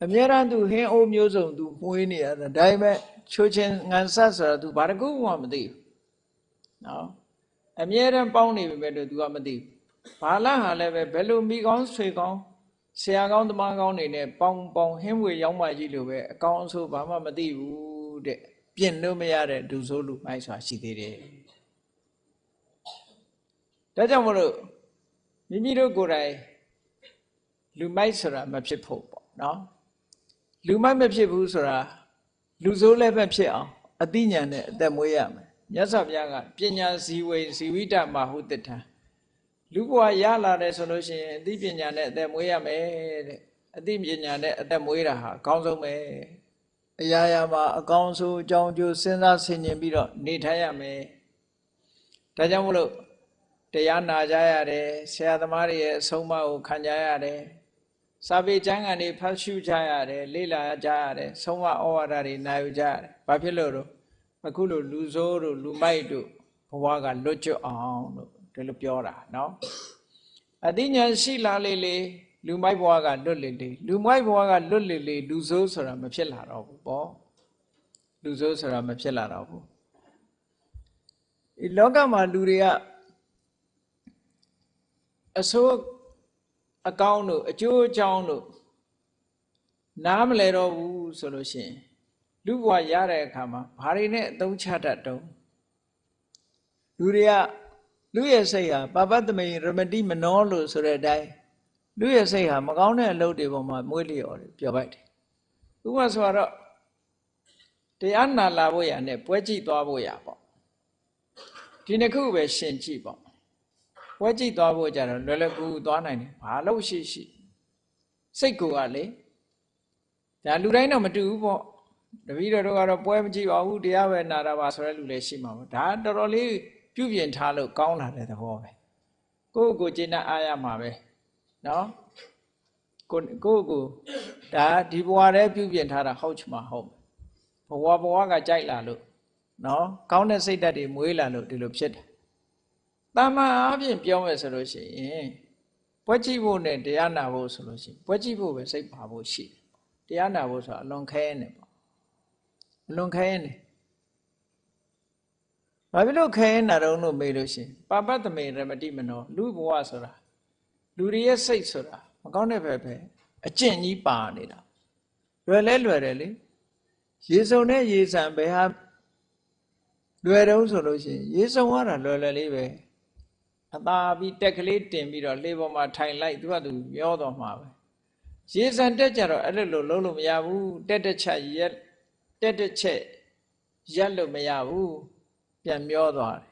အမြဲတမ်းသူဟင်းအိုးမျိုးစုံသူမွေးနေရတာဒါပေမဲ့ချိုးချင်းငံဆက်ဆိုတာသူဘာတကူမှမသိဘူးနော်အမြဲတမ်းပေါင်းနေပြီမဲ့လို့သူကမသိဘူးဘာလဟာလည်းပဲဘယ်လိုမိကောင်းဆွေကောင်းဆရာကောင်းသမားကောင်းနေနဲ့ပေါင်းဟင်းမွေရောင်းမကြီးလိုပဲအကောင်းအဆိုးဘာမှမသိဘူးတဲ့ပြင်လို့မရတဲ့လူဆိုးလူမိုက်ဆိုတာရှိသေးတယ်ဒါကြောင့်မလို့မိမိတို့ကိုယ်တိုင်လူမိုက်ဆိုတာမဖြစ်ဖို့ပေါ့နော်လူမိုက်မဖြစ်ဘူးဆိုတာလူဆိုးလည်းပဲဖြစ်အောင်အသိဉာဏ်နဲ့အသက်မွေးရမယ်မြတ်စွာဘုရားကပညာဇီဝေဇီဝိတမဟုတ္တံလူဘဝရလာတယ်ဆိုလို့ရှိရင်အသိပညာနဲ့အသက်မွေးရမယ်တဲ့အသိပညာနဲ့အသက်မွေးတာဟာအကောင်းဆုံးပဲအရာရာမှာအကောင်းဆုံးအကြောင်းကျိုးစဉ်းစားဆင်ခြင်ပြီးတော့နေထိုင်ရမယ်ဒါကြောင့်မလို့တရားနာကြရတယ်ဆရာသမားတွေရဲ့အဆုံးအမကိုခံကြရတယ်စာပေကျမ်းဂန်တွေဖတ်ရှုကြရတယ်လေ့လာကြရတယ်ဆုံးမဩဝါဒတွေနာယူကြရတယ်ဘာဖြစ်လို့တော့အခုလိုလူဆိုးတို့လူမိုက်တို့ဘဝကလွတ်ကျွတ်အောင်လို့ဒီလိုပြောတာနော်အသိဉာဏ်ရှိလာလေလေလူမိုက်ဘဝကလွတ်လေလေလူမိုက်ဘဝကလွတ်လေလေလူဆိုးဆိုတာမဖြစ်လာတော့ဘူးပေါ့လူဆိုးဆိုတာမဖြစ်လာတော့ဘူးဒီလောကမှာလူတွေကအဆိုးအကောင်းတို့အကျိုးအကြောင်းတို့နားမလဲတော့ဘူးဆိုလို့ရှိရင်လူဘဝရတဲ့အခါမှာဘာတွေနဲ့အသုံးချတတ်တုံးလူတွေကလူရဲ့စိတ်ဟာပပတ္တမိန်ရမတိမနောလို့ဆိုတဲ့အတိုင်းလူရဲ့စိတ်ဟာမကောင်းတဲ့အလုပ်တွေပေါ်မှာမွေးလျော်တယ်ပြောပိုက်တယ်ဥပမာဆိုတော့တရားနာလာဖို့ရနဲ့ပွဲကြည့်သွားဖို့ရပေါ့ဒီနှစ်ခုပဲရှင်းကြည့်ပေါ့ပွဲကြည့်သွားဖို့ကြတော့လွယ်လွယ်ကူကူသွားနိုင်တယ်ဘာလို့ရှိစိတ်ကိုကလေဒါလူတိုင်းတော့မတူဘူးပေါ့တပည့်တော်တို့ကတော့ပွဲမကြည့်ပါဘူးတရားပဲနာတာပါဆိုတဲ့လူလည်းရှိမှာပေါ့ဒါတော်တော်လေးပြုပြင်ထားလို့ကောင်းလာတဲ့သဘောပဲကိုယ့်ကိုယ်ကျင့်အားရမှာပဲနော်ကိုယ့်ကိုဒါဒီဘဝတည်းပြုပြင်ထားတာဟုတ်ချင်မှာဟုတ်ဘဝကကြိုက်လာလို့နော်ကောင်းတဲ့စိတ်ဓာတ်တွေမွေးလာလို့ဒီလိုဖြစ်တယ်တာမန်အားဖြင့်ပြောမယ်ဆိုလို့ရှိရင်ပွဲကြည့်ဖို့နဲ့တရားနာဖို့ဆိုလို့ရှိရင်ပွဲကြည့်ဖို့ပဲစိတ်ပါဖို့ရှိတယ်တရားနာဖို့ဆိုတာအလွန်ခဲနေပေါ့အလွန်ခဲနေဘာဖြစ်လို့ခဲနာတော့လို့မေးလို့ရှိရင်ပပတ္တမေရမတိမနောလူဘဝဆိုတာလူတွေရဲ့စိတ်ဆိုတာမကောင်းတဲ့ပဲအကျင့်ကြီးပါနေတာလွယ်တယ်လေရေစုံနဲ့ရေဆံပဲဟာလွယ်တော့ဆိုလို့ရှိရင်ရေစုံရတာလွယ်လေးပဲအသာပြီးတက်ကလေးတင်ပြီးတော့လေပေါ်မှာထိုင်လိုက်သူကသူမျောတော့မှာပဲရေဆံတက်ကြတော့အဲ့လိုလုံးလို့မရဘူးတက်တစ်ချက်ရက်လို့မရဘူးပြန်မျောသွားတယ်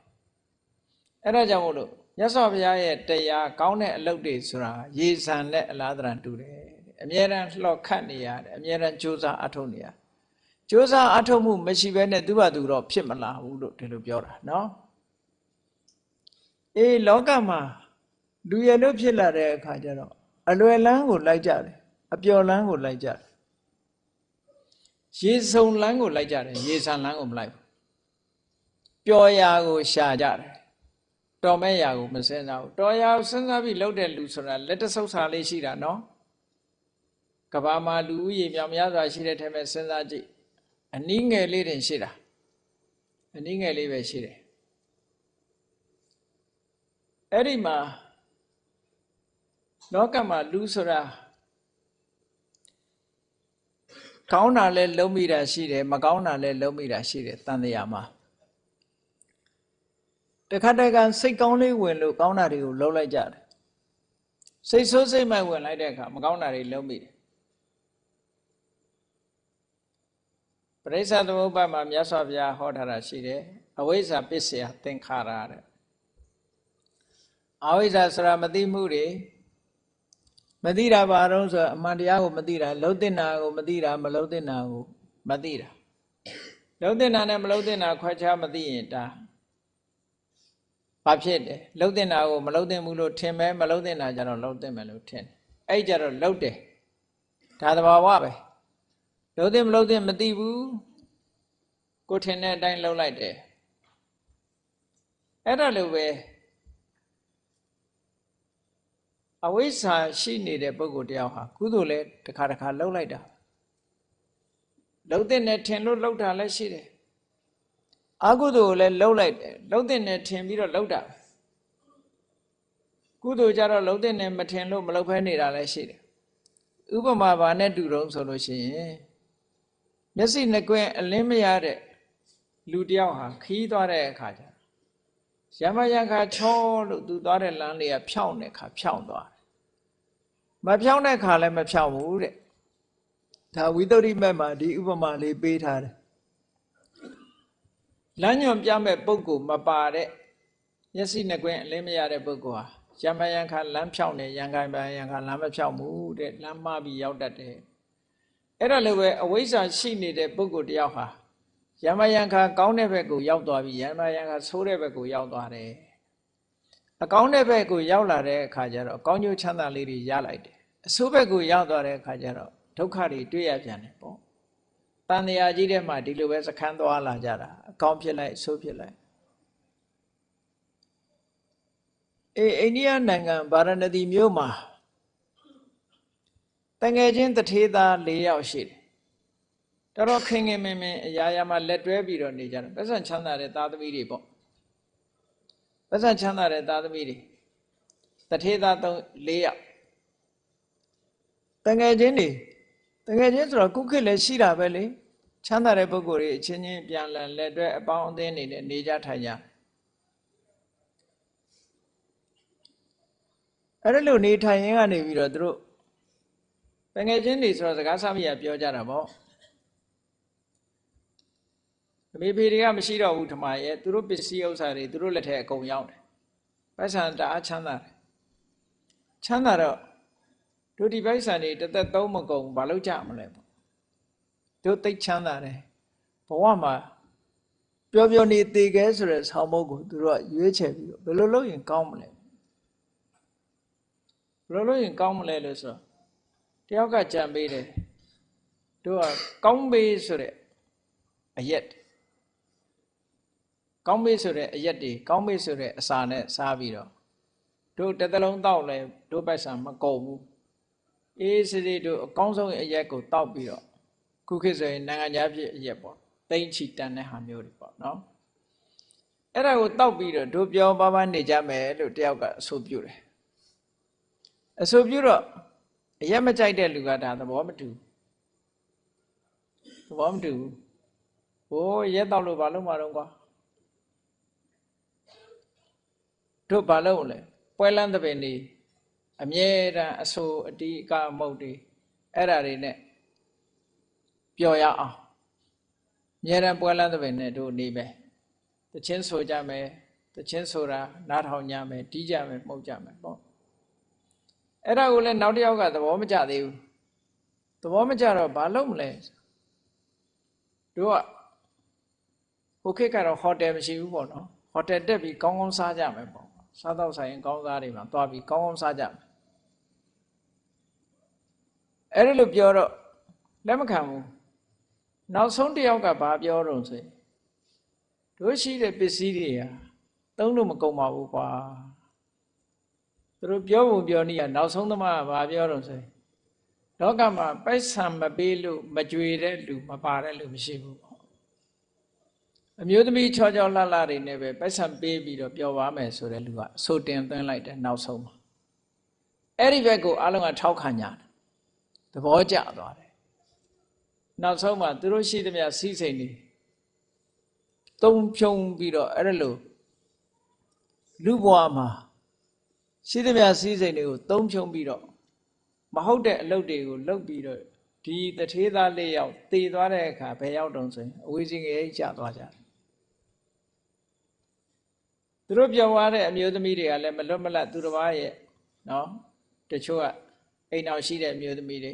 အဲ့ဒါကြောင့်မို့လို့မြတ်စွာဘုရားရဲ့တရားကောင်းတဲ့အလုပ်တွေဆိုတာရေဆံနဲ့အလားတန်တူတယ်အမြဲတမ်းလှော်ခတ်နေရတယ်အမြဲတမ်းကြိုးစားအထုတ်နေရ ကြိုးစားအထောက်မှုမရှိဘဲနဲ့သူ့ဘာသူတော့ဖြစ်မလာဘူးလို့ဒီလိုပြောတာနော်အေးလောကမှာလူရလို့ဖြစ်လာတဲ့အခါကျတော့အလွယ်လန်းကိုလိုက်ကြတယ်အပျော်လန်းကိုလိုက်ကြတယ်ရေစုံလန်းကိုလိုက်ကြတယ်ရေဆန်လန်းကိုမလိုက်ဘူးပျော်ရာကိုရှာကြတယ်တော်မဲ့ရာကိုမစင်စားဘူးတော်ရာကိုစဉ်းစားပြီးလှုပ်တဲ့လူဆိုတာလက်တဆုပ်စာလေးရှိတာနော်ကဘာမှာလူဦးရေမြောင်များစွာရှိတဲ့ထဲမှာစဉ်းစားကြည့်အနည်းငယ်လေးတင်ရှိတာအနည်းငယ်လေးပဲရှိတယ်အဲ့ဒီမှာလောကမှာလူဆိုတာကောင်းတာလဲလုံးမိတာရှိတယ်မကောင်းတာလဲလုံးမိတာရှိတယ်တန်တရားမှာတခါတခါစိတ်ကောင်းလေးဝင်လို့ကောင်းတာတွေကိုလုံးလိုက်ကြတယ်စိတ်ဆိုးစိတ်မိုက်ဝင်လိုက်တဲ့အခါမကောင်းတာတွေလုံးမိတယ်ပရိစ္ဆသမုပ္ပါဒ်မှာမြတ်စွာဘုရားဟောထားတာရှိတယ်အဝိဇ္ဇာပစ္စယသင်္ခါရတဲ့အဝိဇ္ဇာဆိုတာမသိမှုတွေမသိတာဘာတော့ဆိုအမှန်တရားကိုမသိတာလုံးတင်တာကိုမသိတာမလုံးတင်တာကိုမသိတာလုံးတင်တာနဲ့မလုံးတင်တာခွဲခြားမသိရင်ဒါဘာဖြစ်တယ်လုံးတင်တာကိုမလုံးတင်ဘူးလို့ထင်မယ်မလုံးတင်တာကြတော့လုံးတင်မယ်လို့ထင်တယ်အဲ့ကြတော့လုံးတယ်ဒါသဘာဝပဲလုံးတင်မလုံးတင်မသိဘူးကိုထင်တဲ့အတိုင်းလုံးလိုက်တယ်အဲ့ဒါလိုပဲအဝိဇ္ဇာရှိနေတဲ့ပုဂ္ဂိုလ်တယောက်ဟာကုသိုလ်လဲတစ်ခါတစ်ခါလှုပ်လိုက်တာလှုပ်တဲ့နဲ့ထင်လို့လှုပ်တာလည်းရှိတယ်အကုသိုလ်လည်းလှုပ်လိုက်တယ်လှုပ်တဲ့နဲ့ထင်ပြီးတော့လှုပ်တာကုသိုလ်ကြတော့လှုပ်တဲ့နဲ့မထင်လို့မလှုပ်ဖဲနေတာလည်းရှိတယ်ဥပမာဘာနဲ့တူတုံးဆိုလို့ရှိရင်မျက်စိနှစ်ကွင်းအလင်းမရတဲ့လူတယောက်ဟာခီးသွားတဲ့အခါကျရမယံခါချောလို့သူသွားတဲ့လမ်းလေးကဖြောင်းတဲ့ခါဖြောင်းသွားတယ်မဖြောင်းတဲ့ခါလည်းမဖြောင်းဘူးတဲ့ဒါဝိသုဒ္ဓိမက်မှာဒီဥပမာလေးပေးထားတယ်လမ်းညွန်ပြမဲ့ပုဂ္ဂိုလ်မပါတဲ့မျက်စိနှစ်ကွင်းအလင်းမရတဲ့ပုဂ္ဂိုလ်ဟာရမယံခါလမ်းဖြောင်းတယ်ရံကိုင်ပန်ယံခါလမ်းမဖြောင်းဘူးတဲ့လမ်းမှားပြီးရောက်တတ်တယ်အဲ့ဒါလိုပဲအဝိဇ္ဇာရှိနေတဲ့ပုဂ္ဂိုလ်တယောက်ဟာယမယံခါကောင်းတဲ့ဘက်ကိုရောက်သွားပြီယမယံခါဆိုးတဲ့ဘက်ကိုရောက်သွားတယ်အကောင်းတဲ့ဘက်ကိုရောက်လာတဲ့အခါကျတော့အကောင်းကျိုးချမ်းသာလေးတွေရလိုက်တယ်အဆိုးဘက်ကိုရောက်သွားတဲ့အခါကျတော့ဒုက္ခတွေတွေ့ရပြန်တယ်ပေါ့တန်တရားကြီးတဲ့မှာဒီလိုပဲစခန်းသွားလာကြတာအကောင်းဖြစ်လိုက်အဆိုးဖြစ်လိုက်အိန္ဒိယနိုင်ငံဗာရာဏသီမြို့မှာတငယ်ချင်းတထေးသား၄ယောက်ရှိတယ်တော်တော်ခင်ခင်မင်မင်အရာရာမှာလက်တွဲပြီးတော့နေကြတယ်ပတ်စံချမ်းသာတဲ့သားသမီးတွေပေါ့ပတ်စံချမ်းသာတဲ့သားသမီးတွေတထေးသား၄ယောက်တငယ်ချင်းဆိုတော့ခုခေတ်လည်းရှိတာပဲလေချမ်းသာတဲ့ပုဂ္ဂိုလ်တွေအချင်းချင်းပြန်လည်လက်တွဲအပေါင်းအသင်းနေနဲ့နေကြထိုင်ကြအဲ့ဒါလို့နေထိုင်ရင်းကနေပြီးတော့သူတို့တငယ်ချင်းတွေဆိုတော့စကားစမိရပြောကြတာပေါ့အမေဖေတွေကမရှိတော့ဘူးထမရဲ့သူတို့ပစ္စည်းဥစ္စာတွေသူတို့လက်ထဲအကုန်ရောက်တယ်ပိုက်ဆံတအားချမ်းသာတယ်ချမ်းသာတော့တို့ဒီပိုက်ဆံတွေတစ်သက်သုံးမကုန်ဘာလို့ကြမလဲပေါ့တို့သိချမ်းသာတယ်ဘဝမှာပျော်ပျော်နေသေးခဲဆိုတဲ့ဆောင်းမုတ်ကိုသူတို့ကရွေးချယ်ပြီးတော့ဘယ်လိုလုပ်ရင်ကောင်းမလဲဘယ်လိုလုပ်ရင်ကောင်းမလဲလို့ဆိုတော့တယောက်ကကြံပေးတယ်တို့ကကောင်းပေးဆိုတဲ့အရက်ကောင်းမေးဆိုတဲ့အရက်တွေကောင်းမေးဆိုတဲ့အစာနဲ့စားပြီးတော့တို့တစ်သလုံးတောက်လဲတို့ပိုက်ဆံမကုန်ဘူးအေးစစ်စစ်တို့အကောင်းဆုံးအရက်ကိုတောက်ပြီးတော့ခုခေတ်ဆိုရင်နိုင်ငံခြားပြည်အရက်ပေါ့သိန်းချီတန်တဲ့ဟာမျိုးတွေပေါ့နော်အဲ့ဒါကိုတောက်ပြီးတော့တို့ပြောပါပါနေကြမယ်လို့တယောက်ကအဆိုပြုတယ်အဆိုပြုတော့အရက်မကြိုက်တဲ့လူကဒါသဘောမတူဘူးဟိုရက်တောက်လို့ဘာလို့မတော့ကွာတို့ဘာလို့လဲပွဲလန်းသပင်နေအမြဲတမ်းအဆိုအတီးအကမုတ်တွေအဲ့ဓာတွေနဲ့ပျော်ရအောင်အမြဲတမ်းပွဲလန်းသပင်နဲ့တို့နေမယ်တချင်းဆိုကြမယ်တချင်းဆိုတာနားထောင်ကြမယ်တီးကြမယ်မှုတ်ကြမယ်ပေါ့အဲ့ဒါကိုလည်းနောက်တစ်ယောက်ကသဘောမကျသေးဘူးသဘောမကျတော့ဘာလို့မလဲ တို့ကဟိုခေတ်ကတော့ဟိုတယ်မရှိဘူးပေါ့နော်ဟိုတယ်တက်ပြီးကောင်းကောင်းစားကြမယ်ပေါ့စားတော့ဆိုင်ကောင်းစားတွေမှာသွားပြီးကောင်းကောင်းစားကြမယ်အဲ့ဒါလို့ပြောတော့လက်မခံဘူးနောက်ဆုံးတစ်ယောက်ကဘာပြောတော့ဆိုရင်တို့ရှိတဲ့ပစ္စည်းတွေဟာသုံးလို့မကုန်ပါဘူးကွာသူတို့ပြောပုံပြောနည်းကနောက်ဆုံးသမားကဘာပြောတော့ဆိုရင်လောကမှာပိုက်ဆံမပေးလို့မကြွေတဲ့လူမပါတဲ့လူမရှိဘူးပေါ့အမျိုးသမီးချောချောလှလှတွေနဲ့ပဲပိုက်ဆံပေးပြီးတော့ပျော်ပါမယ်ဆိုတဲ့လူကဆိုတင်သွင်းလိုက်တယ်နောက်ဆုံးမှာအဲ့ဒီဘက်ကိုအလုံးကထောက်ခံကြတယ်သဘောကျသွားတယ်နောက်ဆုံးမှာသူတို့ရှိသမျှစီးစိမ်တွေသုံးဖြုံပြီးတော့အဲ့ဒါလို့လူဘဝမှာရှိသမျှစီးစိမ်တွေကိုသုံးဖြုံပြီးတော့မဟုတ်တဲ့အလုပ်တွေကိုလုပ်ပြီးတော့ဒီတထေးသားလေးယောက်တည်သွားတဲ့အခါဘယ်ရောက်တုံးဆိုရင်အဝေးကြီးငယ်ကျသွားကြတယ်သူတို့ပြောသွားတဲ့အမျိုးသမီးတွေကလည်းမလွတ်မလပ်သူတစ်ပါးရဲ့နော်တချို့ကအိမ်အောင်ရှိတဲ့အမျိုးသမီးတွေ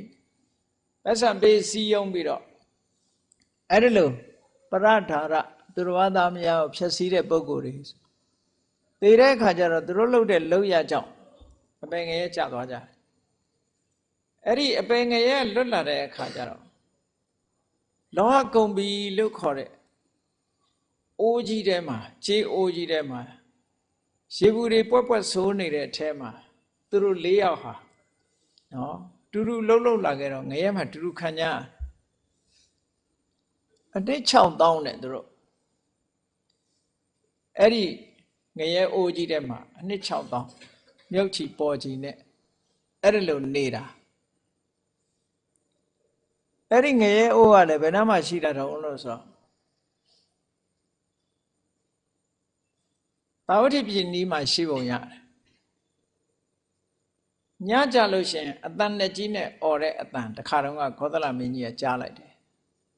ပတ်စံပေးစီးယုံပြီးတော့အဲ့ဒါလို့ပရထာရသူတစ်ပါးသားမယားကိုဖျက်ဆီးတဲ့ပုံကိုယ်တွေတည်တဲ့အခါကျတော့သူတို့လုပ်တဲ့လုပ်ရကြောင့်အပင်ငယ်ကျသွားကြတယ်အဲ့ဒီအပင်ငယ်လွတ်လာတဲ့အခါကျတော့လောဟကုံဘီလို့ခေါ်တဲ့အိုးကြီးထဲမှာခြေအိုးကြီးထဲမှာရေဘူးတွေပွက်ပွက်ဆိုးနေတဲ့အထဲမှာသူတို့၄ယောက်ဟာနော်တူတူလှုပ်လှုပ်လာခဲ့တော့ငရဲမှာတူတူခံကြအတိတ်6000နဲ့သူတို့အဲ့ဒီငရဲအိုးကြီးထဲမှာအနှစ်6000မြုပ်ချီပေါ်ချီနဲ့အဲ့ဒါလိုနေတာအဲ့ဒီငရဲအိုးကလည်းဘယ်နှမှာရှိတာတော့လို့ဆိုတော့သာဝတိပြည်နီးမှာရှိပုံရတယ်ညကြလို့ရှင်အတန်နဲ့ကြီးနဲ့អော်တဲ့အတန်တခါတော့ကခောသလမင်းကြီးကကြားလိုက်တယ်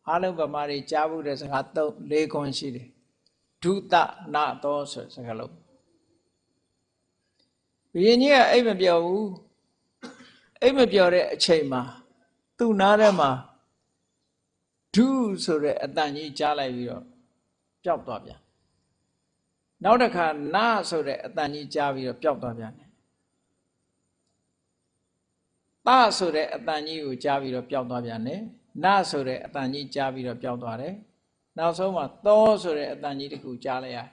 အားလုံးဗမာတွေကြားဖို့တဲ့စကား၄ခွန်းရှိတယ်ဒုတနာသောဆိုစကားလုံးဘုရင်ကြီးကအိမ်မပြောဘူးအိမ်မပြောတဲ့အချိန်မှာသူ့နားထဲမှာဒုဆိုတဲ့အတန်ကြီးကြားလိုက်ပြီးတော့ပျောက်သွားပြန်နောက်တစ်ခါနာဆိုတဲ့အတန်ကြီးကြားပြီးတော့ပျောက်သွားပြန်တယ်တာဆိုတဲ့အတန်ကြီးကိုကြားပြီးတော့ပျောက်သွားပြန်တယ်နာဆိုတဲ့အတန်ကြီးကြားပြီးတော့ပျောက်သွားတယ်နောက်ဆုံးမှာသောဆိုတဲ့အတန်ကြီးတစ်ခုကြားလိုက်ရတယ်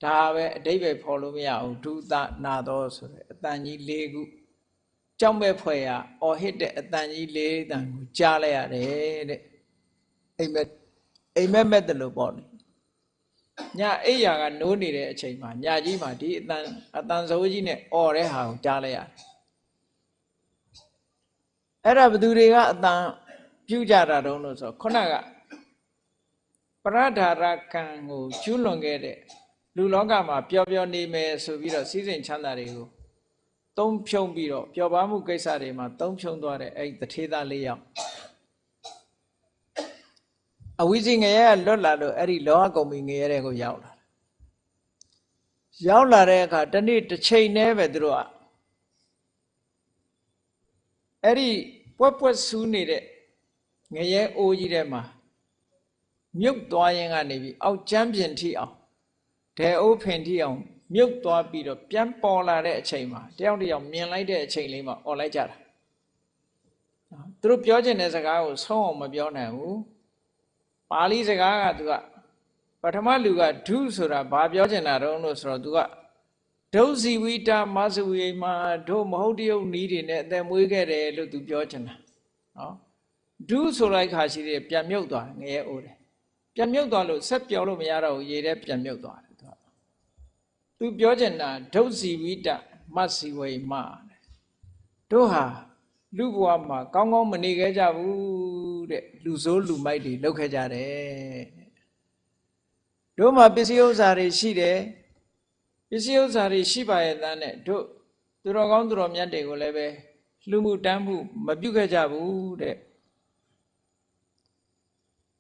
ဒါပဲအဓိပ္ပာယ်ဖော်လို့မရဘူးဒုသနာသောဆိုတဲ့အတန်ကြီး၄ခုကြောက်မဲ့ဖွယ်ရအော်ဟစ်တဲ့အတန်ကြီး၄တန်ကိုကြားလိုက်ရတယ်တဲ့အိမ်မက်တယ်လို့ပေါ့လေညအိယာကနိုးနေတဲ့အချိန်မှာညကြီးမှာဒီအတန်စိုးကြီးနဲ့អော်တဲ့ဟာကိုကြားလိုက်ရတယ်အဲ့ဒါဘသူတွေကအတန်ပြုကြတာတုံးလို့ဆိုခုနကပရဒါရကံကိုကျူးလွန်ခဲ့တဲ့လူလောကမှာပျော်ပျော်နေမယ်ဆိုပြီးတော့စည်းစိမ်ချမ်းသာတွေကိုသုံးဖြုံပြီးတော့ပျော်ပါမှုကိစ္စတွေမှာသုံးဖြုံသွားတဲ့အဲ့တထေးသား၄ယောက်အဝိဇ္ဇငရဲလွတ်လာလို့အဲ့ဒီလောဟကုံဘီငရဲတဲ့ကိုရောက်လာတဲ့အခါတနေ့တစ်ချိန်တည်းပဲသူတို့ကအဲ့ဒီပွက်ပွက်ဆူးနေတဲ့ငရဲအိုးကြီးထဲမှာမြုပ်သွားရင်ကနေပြီးအောက်ကျမ်းပြင်ထိအောင်ဒဲအိုးဖင်ထိအောင်မြုပ်သွားပြီးတော့ပြန်ပေါ်လာတဲ့အချိန်မှာတယောက်မြင်လိုက်တဲ့အချိန်လေးမှာអော်လိုက်ကြတာသူတို့ပြောချင်တဲ့စကားကိုဆုံးအောင်မပြောနိုင်ဘူးပါဠိစကားကသူကပထမလူကဒုဆိုတာဘာပြောချင်တာတုံးလို့ဆိုတော့သူကဒုဇီဝိတာမသဝေမှာတို့မဟုတ်တရုပ်နီးတွေနဲ့အသက်မွေးခဲ့တယ်လို့သူပြောချင်တာနော်ဒုဆိုလိုက်ခါရှိတယ်ပြန်မြုပ်သွားငရဲအိုးတယ်ပြန်မြုပ်သွားလို့ဆက်ပြောလို့မရတော့ဘူးရေထဲပြန်မြုပ်သွားတယ်သူပြောချင်တာဒုဇီဝိတမသဝေမှာတို့ဟာလူဘဝမှာကောင်းကောင်းမနေခဲ့ကြဘူးတဲ့လူဆိုးလူမိုက်တွေလုပ်ခဲ့ကြတယ်တို့မှာပစ္စည်းဥစ္စာတွေရှိတယ်ပစ္စည်းဥစ္စာတွေရှိပါရဲ့သားနဲ့တို့သူတော်ကောင်းသူတော်မြတ်တွေကိုလည်းပဲလူမှုတမ်းမှုမပြုခဲ့ကြဘူးတဲ့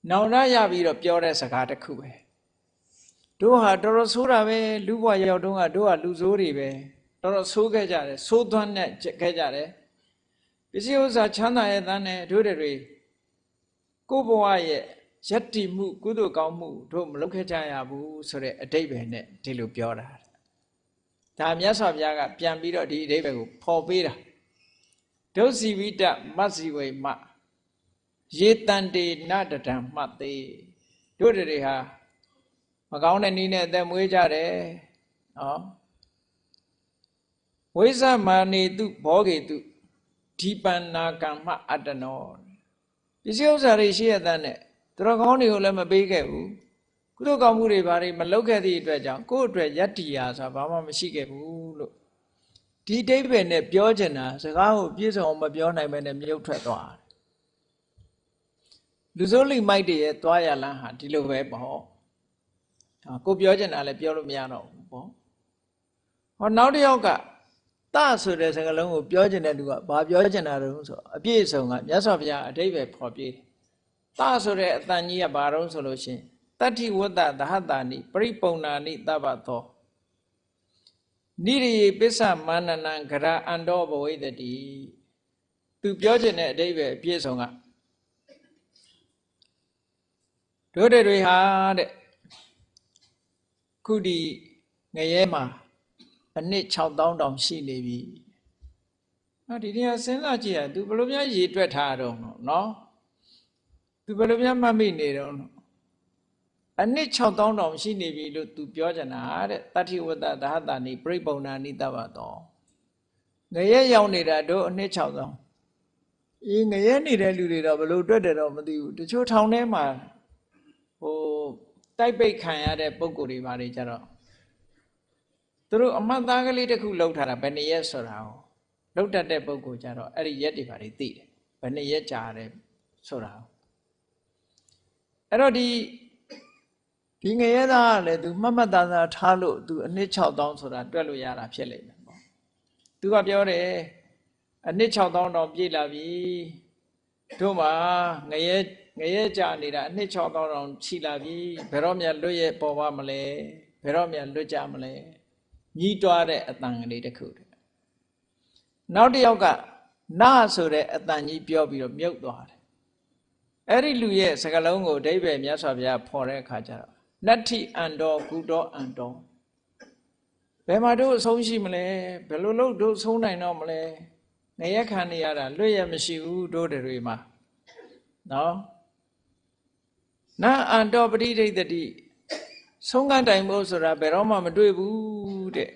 နောင်တရပြီးတော့ပြောတဲ့စကားတစ်ခုပဲတို့ဟာတော်တော်ဆိုးတာပဲလူဘဝရောက်တုန်းကတို့ဟာလူဆိုးတွေပဲတော်တော်ဆိုးခဲ့ကြတယ်ဆိုးသွမ်းနဲ့ခဲ့ကြတယ်ပစ္စည်းဥစ္စာချမ်းသာရဲ့သားနဲ့တို့တွေကိုဘဝရဲ့ ယတ္တိမှုကုသိုလ်ကောင်းမှုတို့မလုပ်ခဲ့ကြရဘူးဆိုတဲ့အဓိပ္ပာယ်နဲ့ဒီလိုပြောတာဒါမြတ်စွာဘုရားကပြန်ပြီးတော့ဒီအဓိပ္ပာယ်ကိုဖော်ပေးတာဒုစီဝိတမတ်စီဝိမယေတန္တေနတတံမှတ်သေးတို့တွေဟာမကောင်းတဲ့နည်းနဲ့အသက်မွေးကြတယ်နော်ဝိဇ္ဇမာနေတုဘောဂေတုဒီပန္နာကမ္မအတ္တနောပစ္စည်းဥစ္စာတွေရှိရတဲ့နဲ့သူတော်ကောင်းတွေကိုလည်းမပေးခဲ့ဘူးကုသိုလ်ကောင်းမှုတွေဘာတွေမလုပ်ခဲ့သည့်အတွက်ကြောင့်ကိုယ့်အတွက်ယတ္တိယာဆိုတာဘာမှမရှိခဲ့ဘူးလို့ဒီအဓိပ္ပာယ်နဲ့ပြောချင်တာစကားကိုပြည့်စုံအောင်မပြောနိုင်ဘဲနဲ့မြုပ်ထွက်သွားတယ်လူစိုးလိမိုက်တွေရဲ့သွားရလမ်းဟာဒီလိုပဲပေါ့ကိုပြောချင်တာလည်းပြောလို့မရတော့ဘူးပေါ့ဟောနောက်တစ်ယောက်ကတဆိုတဲ့စကားလုံးကိုပြောချင်တဲ့လူကဘာပြောချင်တာတုံးဆိုအပြည့်အစုံကမြတ်စွာဘုရားအဓိပ္ပာယ်ဖော်ပြတယ်တဆိုတဲ့အတန်ကြီးကဘာတုံးဆိုလို့ရှိရင်တတ္ထိဝတ္တသဟတာနိပရိပုံနာနိတပ္ပသောနိရိယေပစ္စမန္နနံဂရအန္တောဘဝိတ္တိသူပြောချင်တဲ့အဓိပ္ပာယ်အပြည့်စုံကတို့တွေဟာတဲ့ခုဒီငရဲမှာအနှစ်6000တောင်ရှိနေပြီ။ဒီနေ့စဉ်းစားကြည့်ရသူဘယ်လိုများရေတွက်ထားတော့နော်သူဘယ်လိုများမှတ်မိနေတော့အနှစ်6000တောင်ရှိနေပြီလို့သူပြောကြတာတဲ့တတ္ထိဝတ္တသဟတာနိပရိပုံနာနိတပ္ပသောငရဲရောက်နေတာတို့အနှစ်6000အေးငရဲနေတဲ့လူတွေတော့ဘယ်လိုတွက်တယ်တော့မသိဘူးတချို့ထောင်ထဲမှာတိုက်ပိတ်ခံရတဲ့ပုံကိုယ်တွေဘာတွေကြတော့သူတို့အမှတ်သားကလေးတစ်ခုလောက်ထားတာဘယ်နှစ်ရက်ဆိုတာကိုလောက်တတ်တဲ့ပုံကိုယ်ကြတော့အဲ့ဒီရက်တွေဘာတွေသိတယ်ဘယ်နှစ်ရက်ကြာတယ်ဆိုတာအဲ့တော့ဒီငရဲသားကလည်းသူမှတ်သားသားထားလို့သူအနှစ်6000ဆိုတာတွက်လို့ရတာဖြစ်လိမ့်မယ်ပေါ့သူကပြောတယ်အနှစ်6000တော့ပြည့်လာပြီတို့မှာငရဲကြာနေတာအနှစ်6000တောင်ရှိလာပြီဘယ်တော့မှလွတ်ရပေါ်ပါမလဲဘယ်တော့မှလွတ်ကြမလဲညီးတွားတဲ့အတန်ကလေးတစ်ခုနောက်တစ်ယောက်ကနာဆိုတဲ့အတန်ကြီးပြောပြီးတော့မြုပ်သွားတယ်အဲ့ဒီလူရဲ့စကားလုံးကိုအဓိပ္ပာယ်မြတ်စွာဘုရားဖော်တဲ့အခါကျတော့နတ္ထိအန္တောကုတောအန္တောဘယ်မှာတို့အဆုံးရှိမလဲဘယ်လိုလုပ်တို့ဆုံးနိုင်တော့မလဲနေရခံနေရတာလွတ်ရမရှိဘူးတို့တွေမှာနော်နာအန္တောပရိဒိဋ္ဌတိဆုံးကတိုင်ဖို့ဆိုတာဘယ်တော့မှမတွေ့ဘူးတဲ့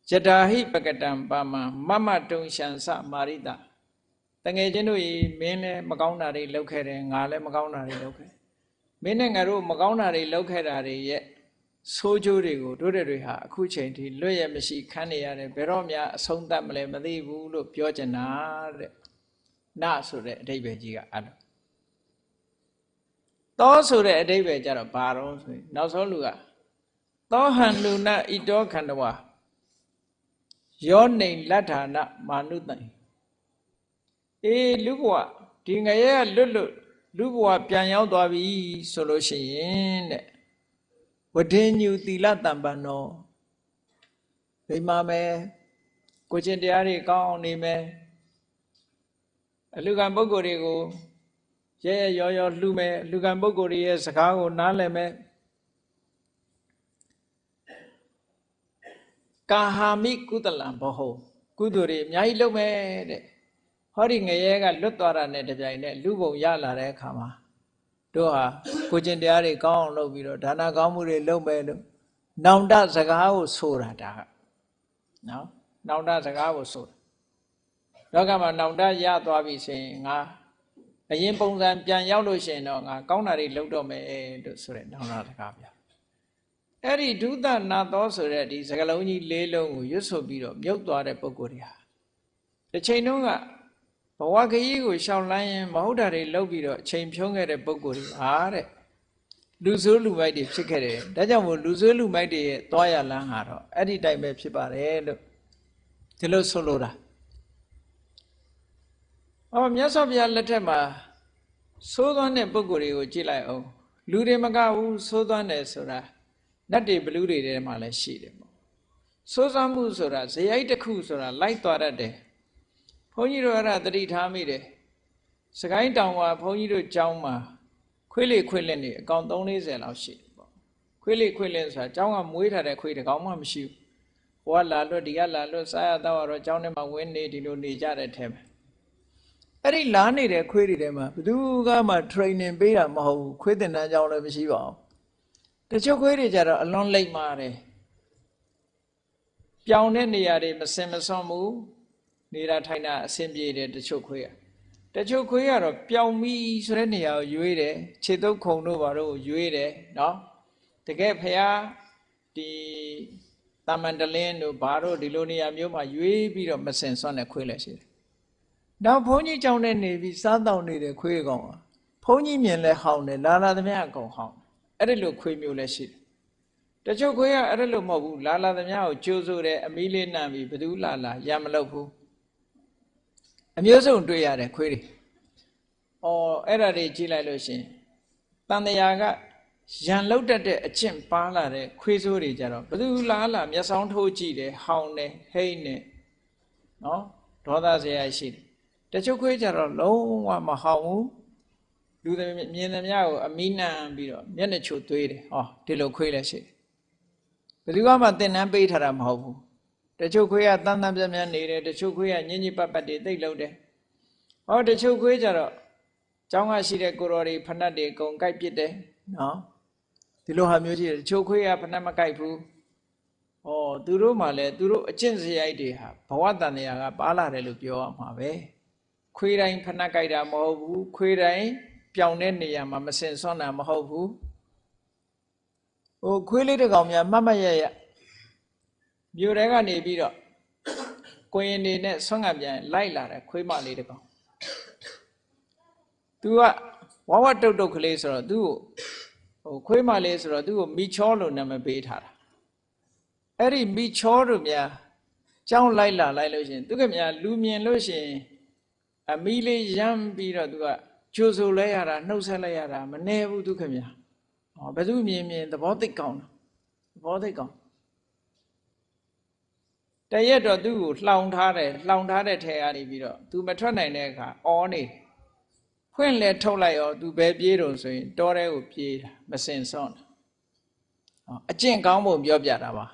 ယတာဟိပကတံပါမမမတုံရှံစမာရိတတငယ်ချင်းတို့မင်းလည်းမကောင်းတာတွေလုပ်ခဲ့တယ်ငါလည်းမကောင်းတာတွေလုပ်ခဲ့မင်းနဲ့ငါတို့မကောင်းတာတွေလုပ်ခဲ့တာတွေရဲ့ဆိုးကျိုးတွေကိုတို့တွေဟာအခုချိန်ထိလွတ်ရမရှိခံနေရတယ်ဘယ်တော့မှအဆုံးသတ်မလဲမသိဘူးလို့ပြောချင်တာတဲ့နဆိုတဲ့အဓိပ္ပာယ်ကြီးကအဲ့လိုသောဆိုတဲ့အဓိပ္ပာယ်ကြတော့ဘာတော့ဆိုရင်နောက်ဆုံးလူကသောဟံလူနဣတောခန္ဓဝါယောနိလတ္ထာနမာနုတံအေးလူဘဝဒီငရဲကလွတ်လူဘဝပြန်ရောက်သွားပြီဆိုလို့ရှိရင်တဲ့ဝဒိညုသီလတံပန္နောဒိမာမယ်ကိုကျင့်တရားတွေကောင်းအောင်နေမယ်အလူကံပုဂ္ဂိုလ်တွေကိုရဲရောလှူမယ်လူကံပုဂ္ဂိုလ်တွေရဲ့စကားကိုနားလည်မယ်ကာဟာမိကုသလံဘောဟောကုသိုလ်တွေအများကြီးလုပ်မယ်တဲ့ဟောဒီငရဲကလွတ်သွားတာနဲ့တပြိုင်နက်လူပုံရလာတဲ့အခါမှာတို့ဟာကိုကျင့်တရားတွေကောင်းအောင်လုပ်ပြီးတော့ဒါနကောင်းမှုတွေလုပ်မယ်လို့နောင်တစကားကိုဆိုတာဒါကနော်နောင်တစကားကိုဆိုတာလောကမှာနောင်တရသွားပြီဆိုရင်ငါအရင်ပုံစံပြန်ရောက်လို့ရှိရင်တော့ငါကောင်းတာတွေလုပ်တော့မယ်လို့ဆိုတဲ့နောင်တစကားပြအဲ့ဒီဒုသနာသောဆိုတဲ့ဒီစကားလုံးကြီး၄လုံးကိုရွတ်ဆိုပြီးတော့မြုပ်သွားတဲ့ပုဂ္ဂိုလ်တွေဟာတစ်ချိန်တုန်းကဘဝခရီးကိုရှောင်လန်းရင်မဟုတ်တာတွေလုပ်ပြီးတော့ချိန်ဖြုံးခဲ့တဲ့ပုဂ္ဂိုလ်တွေဟာတဲ့လူဆိုးလူမိုက်တွေဖြစ်ခဲ့တယ်ဒါကြောင့်မို့လူဆိုးလူမိုက်တွေရဲ့သွားရလန်းဟာတော့အဲ့ဒီတိုင်းပဲဖြစ်ပါတယ်လို့ဒီလိုဆိုလိုတာမြတ်စွာဘုရားလက်ထက်မှာသိုးသွမ်းတဲ့ပုဂ္ဂိုလ်တွေကိုကြည့်လိုက်အောင်လူတွေမကဘူးသိုးသွမ်းတယ်ဆိုတာနတ်တွေဘလူတွေထဲမှာလည်းရှိတယ်ပေါ့သိုးသွမ်းမှုဆိုတာဇယိုက်တစ်ခုဆိုတာလိုက်သွားတတ်တယ်ဘုန်းကြီးတို့အဲ့ဒါသတိထားမိတယ်စကိုင်းတောင်ကဘုန်းကြီးတို့ကျောင်းမှာ ခွေးလေးခွေးလင်းနေအကောင်340လောက်ရှိတယ်ပေါ့ခွေးလေးခွေးလင်းဆိုတာကျောင်းကမွေးထားတဲ့ခွေးတစ်ကောင်မှမရှိဘူးဟိုကလာလွတ်ဒီကလာလွတ်စားရတော့တော့ကျောင်းထဲမှာဝင်းနေဒီလိုနေကြတဲ့ထဲမှာအဲ့ဒီလာနေတဲ့ခွေးတွေထဲမှာဘယ်သူကမှ training ပေးတာမဟုတ်ဘူးခွေးတင်တန်းကျောင်းလည်းမရှိပါဘူးတချို့ခွေးတွေကြတော့အလွန်လိမ့်မာတယ်ပြောင်းတဲ့နေရာတွေမစင်မစွန့်ဘူးနေတာထိုင်တာအဆင်ပြေတယ်တချို့ခွေးရတချို့ခွေးကတော့ပြောင်းပြီဆိုတဲ့နေရာကိုရွေးတယ်ခြေတုပ်ခုံတို့ဘာတို့ကိုရွေးတယ်နော်တကယ်ဖះဒီတာမန်တလင်းတို့ဘာတို့ဒီလိုနေရာမျိုးမှာရွေးပြီးတော့မစင်စွန့်တဲ့ခွေးလည်းရှိတယ်နောက်ဘုန်းကြီးကျောင်းထဲနေပြီးစားတောင်းနေတဲ့ခွေးကောင်ဘုန်းကြီးမြင်လဲဟောင်းတယ်လာလာသမျှအကုန်ဟောင်းအဲ့ဒီလိုခွေးမျိုးလည်းရှိတယ်တချို့ခွေးကအဲ့ဒါလိုမဟုတ်ဘူးလာလာသမျှကိုကြိုးဆိုတယ်အမီးလေးနံပြီးဘယ်သူလာလာရမလို့ဘူးအမျိုးစုံတွေ့ရတယ်ခွေးတွေအဲ့ဒါတွေကြည့်လိုက်လို့ရှင်တန်တရာကရန်လောက်တတ်တဲ့အကျင့်ပါလာတဲ့ခွေးစိုးတွေကြတော့ဘယ်သူလာလာမျက်စောင်းထိုးကြည့်တယ်ဟောင်းတယ်ဟိမ့်တယ်နော်ဒေါသစရာရှိတယ်တချို့ခွေးကြတော့လုံးဝမဟောင်းဘူးလူတွေမြင်သမျှကိုအမီးနံပြီးတော့မျက်နှာချိုသွေးတယ်ဒီလိုခွေးလည်းရှိတယ်ဘယ်သူမှသင်တန်းပေးထားတာမဟုတ်ဘူးတချို့ခွေးကတန်းတန်းပြန်းပြန်းနေတယ်တချို့ခွေးကညင်ညင်ပတ်ပတ်တွေတိတ်လုံးတယ်တချို့ခွေးကြတော့ကျောင်းကရှိတဲ့ကိုတော်တွေဖဏတ်တွေအကုန်ကိုက်ပစ်တယ်နော်ဒီလိုဟာမျိုးရှိတယ်တချို့ခွေးကဖဏတ်မကိုက်ဘူးသူတို့မှလည်းသူတို့အကျင့်စရိုက်တွေဟာဘဝတန်တရားကပါလာတယ်လို့ပြောရမှာပဲခွေးတိုင်းဖဏတ်ကိုက်တာမဟုတ်ဘူးခွေးတိုင်းပြောင်းတဲ့နေရာမှာမစင်စွန့်တာမဟုတ်ဘူးခွေးလေးတစ်ကောင်များမရမြို့ထဲကနေပြီးတော့ကိုရင်နေနဲ့ဆွမ်းငံပြန်လိုက်လာတယ်ခွေးမလေးတစ်ကောင်သူကဝဝတုတ်တုတ်ကလေးဆိုတော့သူ့ကိုခွေးမလေးဆိုတော့သူ့ကိုမိချောလို့နာမည်ပေးထားတာအဲ့ဒီမိချောတို့များကြောင်းလိုက်လာလိုက်လို့ရှင်သူကများလူမြင်လို့ရှင်အမီးလေးရမ်းပြီးတော့သူကကြိုးဆိုလဲရတာနှုတ်ဆက်လိုက်ရတာမနေဘူးသူခင်ဗျာဘယ်သူမြင်သဘောသိကောင်းတာသဘောသိကောင်းတရက်တော့သူ့ကိုလှောင်ထားတဲ့ထဲကနေပြီးတော့သူမထွက်နိုင်တဲ့အခါနေဖွင့်လဲထုတ်လိုက်ရောသူပဲပြေးတော့ဆိုရင်တောထဲကိုပြေးတာမစင်စွန့်အကျင့်ကောင်းဖို့ပြောပြတာပါ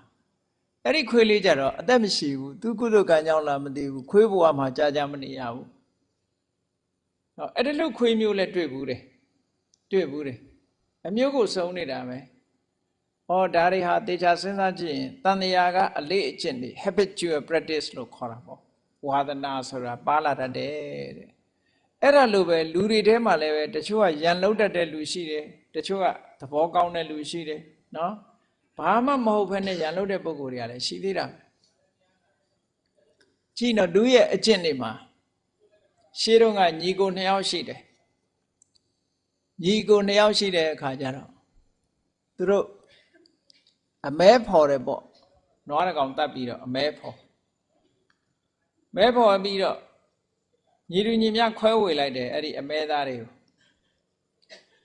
အဲ့ဒီခွေးလေးကြတော့အသက်မရှိဘူးသူကုသကံကြောင့်လားမသိဘူးခွေးဘဝမှာကြာမနေရဘူးအဲ့ဒီလိုခွေးမျိုးလည်းတွေ့ဘူးတယ်အမျိုးကိုစုံနေတာပဲဒါတွေဟာတေချာစဉ်းစားကြည့်ရင်တန်တရားကအလေးအကျင့်တွေ habitual practice လို့ခေါ်တာပေါ့ဝါဒနာဆိုတာပါလာတတ်တယ်တဲ့အဲ့ဒါလိုပဲလူတွေထဲမှာလည်းပဲတချို့ကရန်လုံးတတ်တဲ့လူရှိတယ်တချို့ကသဘောကောင်းတဲ့လူရှိတယ်နော်ဘာမှမဟုတ်ဘဲနဲ့ရန်လုံးတဲ့ပုဂ္ဂိုလ်တွေကလည်းရှိသေးတာကြည့်တော့လူရဲ့အကျင့်တွေမှာရှေးတုန်းကညီကို2ယောက်ရှိတယ်ညီကို2ယောက်ရှိတဲ့အခါကျတော့သူတို့အမဲဖော်တယ်ပေါ့နွားတစ်ကောင်တတ်ပြီးတော့အမဲဖော်ပြီးတော့ညီလူညီမြခွဲဝေလိုက်တယ်အဲ့ဒီအမဲသားတွေကို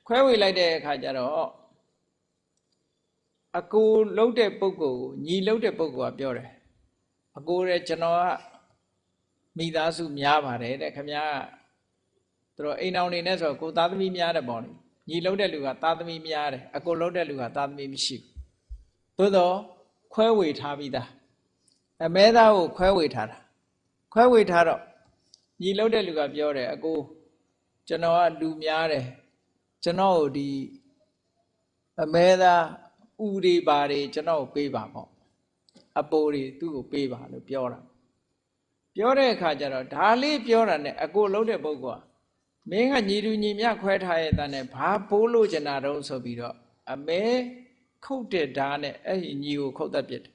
ခွဲဝေလိုက်တဲ့အခါကျတော့အကိုလှုပ်တဲ့ပုဂ္ဂိုလ်ကိုညီလှုပ်တဲ့ပုဂ္ဂိုလ်ကပြောတယ်အကိုရဲ့ကျွန်တော်ကမိသားစုများပါတယ်တဲ့ခင်ဗျားသူတို့အိမ်အောင်နေနဲ့ဆိုကိုသားသမီးများတယ်ပေါ့လေညီလှုပ်တဲ့လူကသားသမီးများတယ်အကိုလှုပ်တဲ့လူကသားသမီးမရှိဘူးသို့တော့ခွဲဝေထားပြီးသားအမဲသားကိုခွဲဝေထားတာခွဲဝေထားတော့ညီလှုပ်တဲ့လူကပြောတယ်အကိုကျွန်တော်ကလူများတယ်ကျွန်တော်ကိုဒီအမဲသားဥတွေပါတွေကျွန်တော်ကိုပေးပါပေါ့အပိုးတွေသူ့ကိုပေးပါလို့ပြောတာပြောတဲ့အခါကျတော့ဒါလေးပြောတာနဲ့အကိုလှုပ်တဲ့ပုဂ္ဂိုလ်ကမင်းကညီလူညီမြခွဲထားရဲ့တန်းနဲ့ဘာပိုးလို့ကျင်တာတော့ဆိုပြီးတော့အမဲခုတ်တဲ့ဓာတ်နဲ့အဲ့ဒီညီကိုခုတ်တတ်ပြစ်တယ်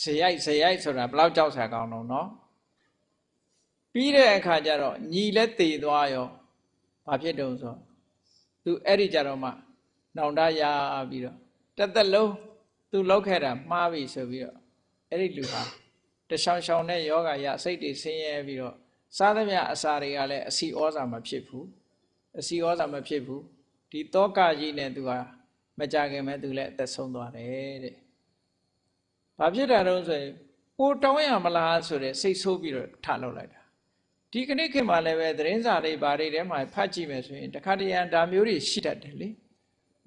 ဇရိုက်ဆိုတာဘလောက်ကြောက်စရာကောင်းတော့နော်ပြီးတဲ့အခါကျတော့ညီလက်တည်သွားရောဘာဖြစ်တုံးဆိုသူအဲ့ဒီကြတော့မှနောင်တရပြီးတော့တစ်သက်လုံးသူလောက်ခဲ့တာမှားပြီဆိုပြီးတော့အဲ့ဒီလူဟာတရှောင်ရှောင်နဲ့ယောဂရစိတ်တွေဆင်းရဲပြီးတော့စားသမျှအစာတွေကလည်းအစီဩဇာမဖြစ်ဘူးဒီတောကကြီးနဲ့သူဟာမကြခင်မဲ့သူလည်းအသက်ဆုံးသွားတယ်တဲ့ဘာဖြစ်တာတော့ဆိုရင်ကိုတောင်းရမလားဆိုတဲ့စိတ်ဆိုးပြီးတော့ထလောက်လိုက်တာ ဒီကနေ့ခေတ်မှာလည်းပဲသတင်းစာတွေဘာတွေထဲမှာဖတ်ကြည့်မယ်ဆိုရင်တခါတရံဒါမျိုးတွေရှိတတ်တယ်လေ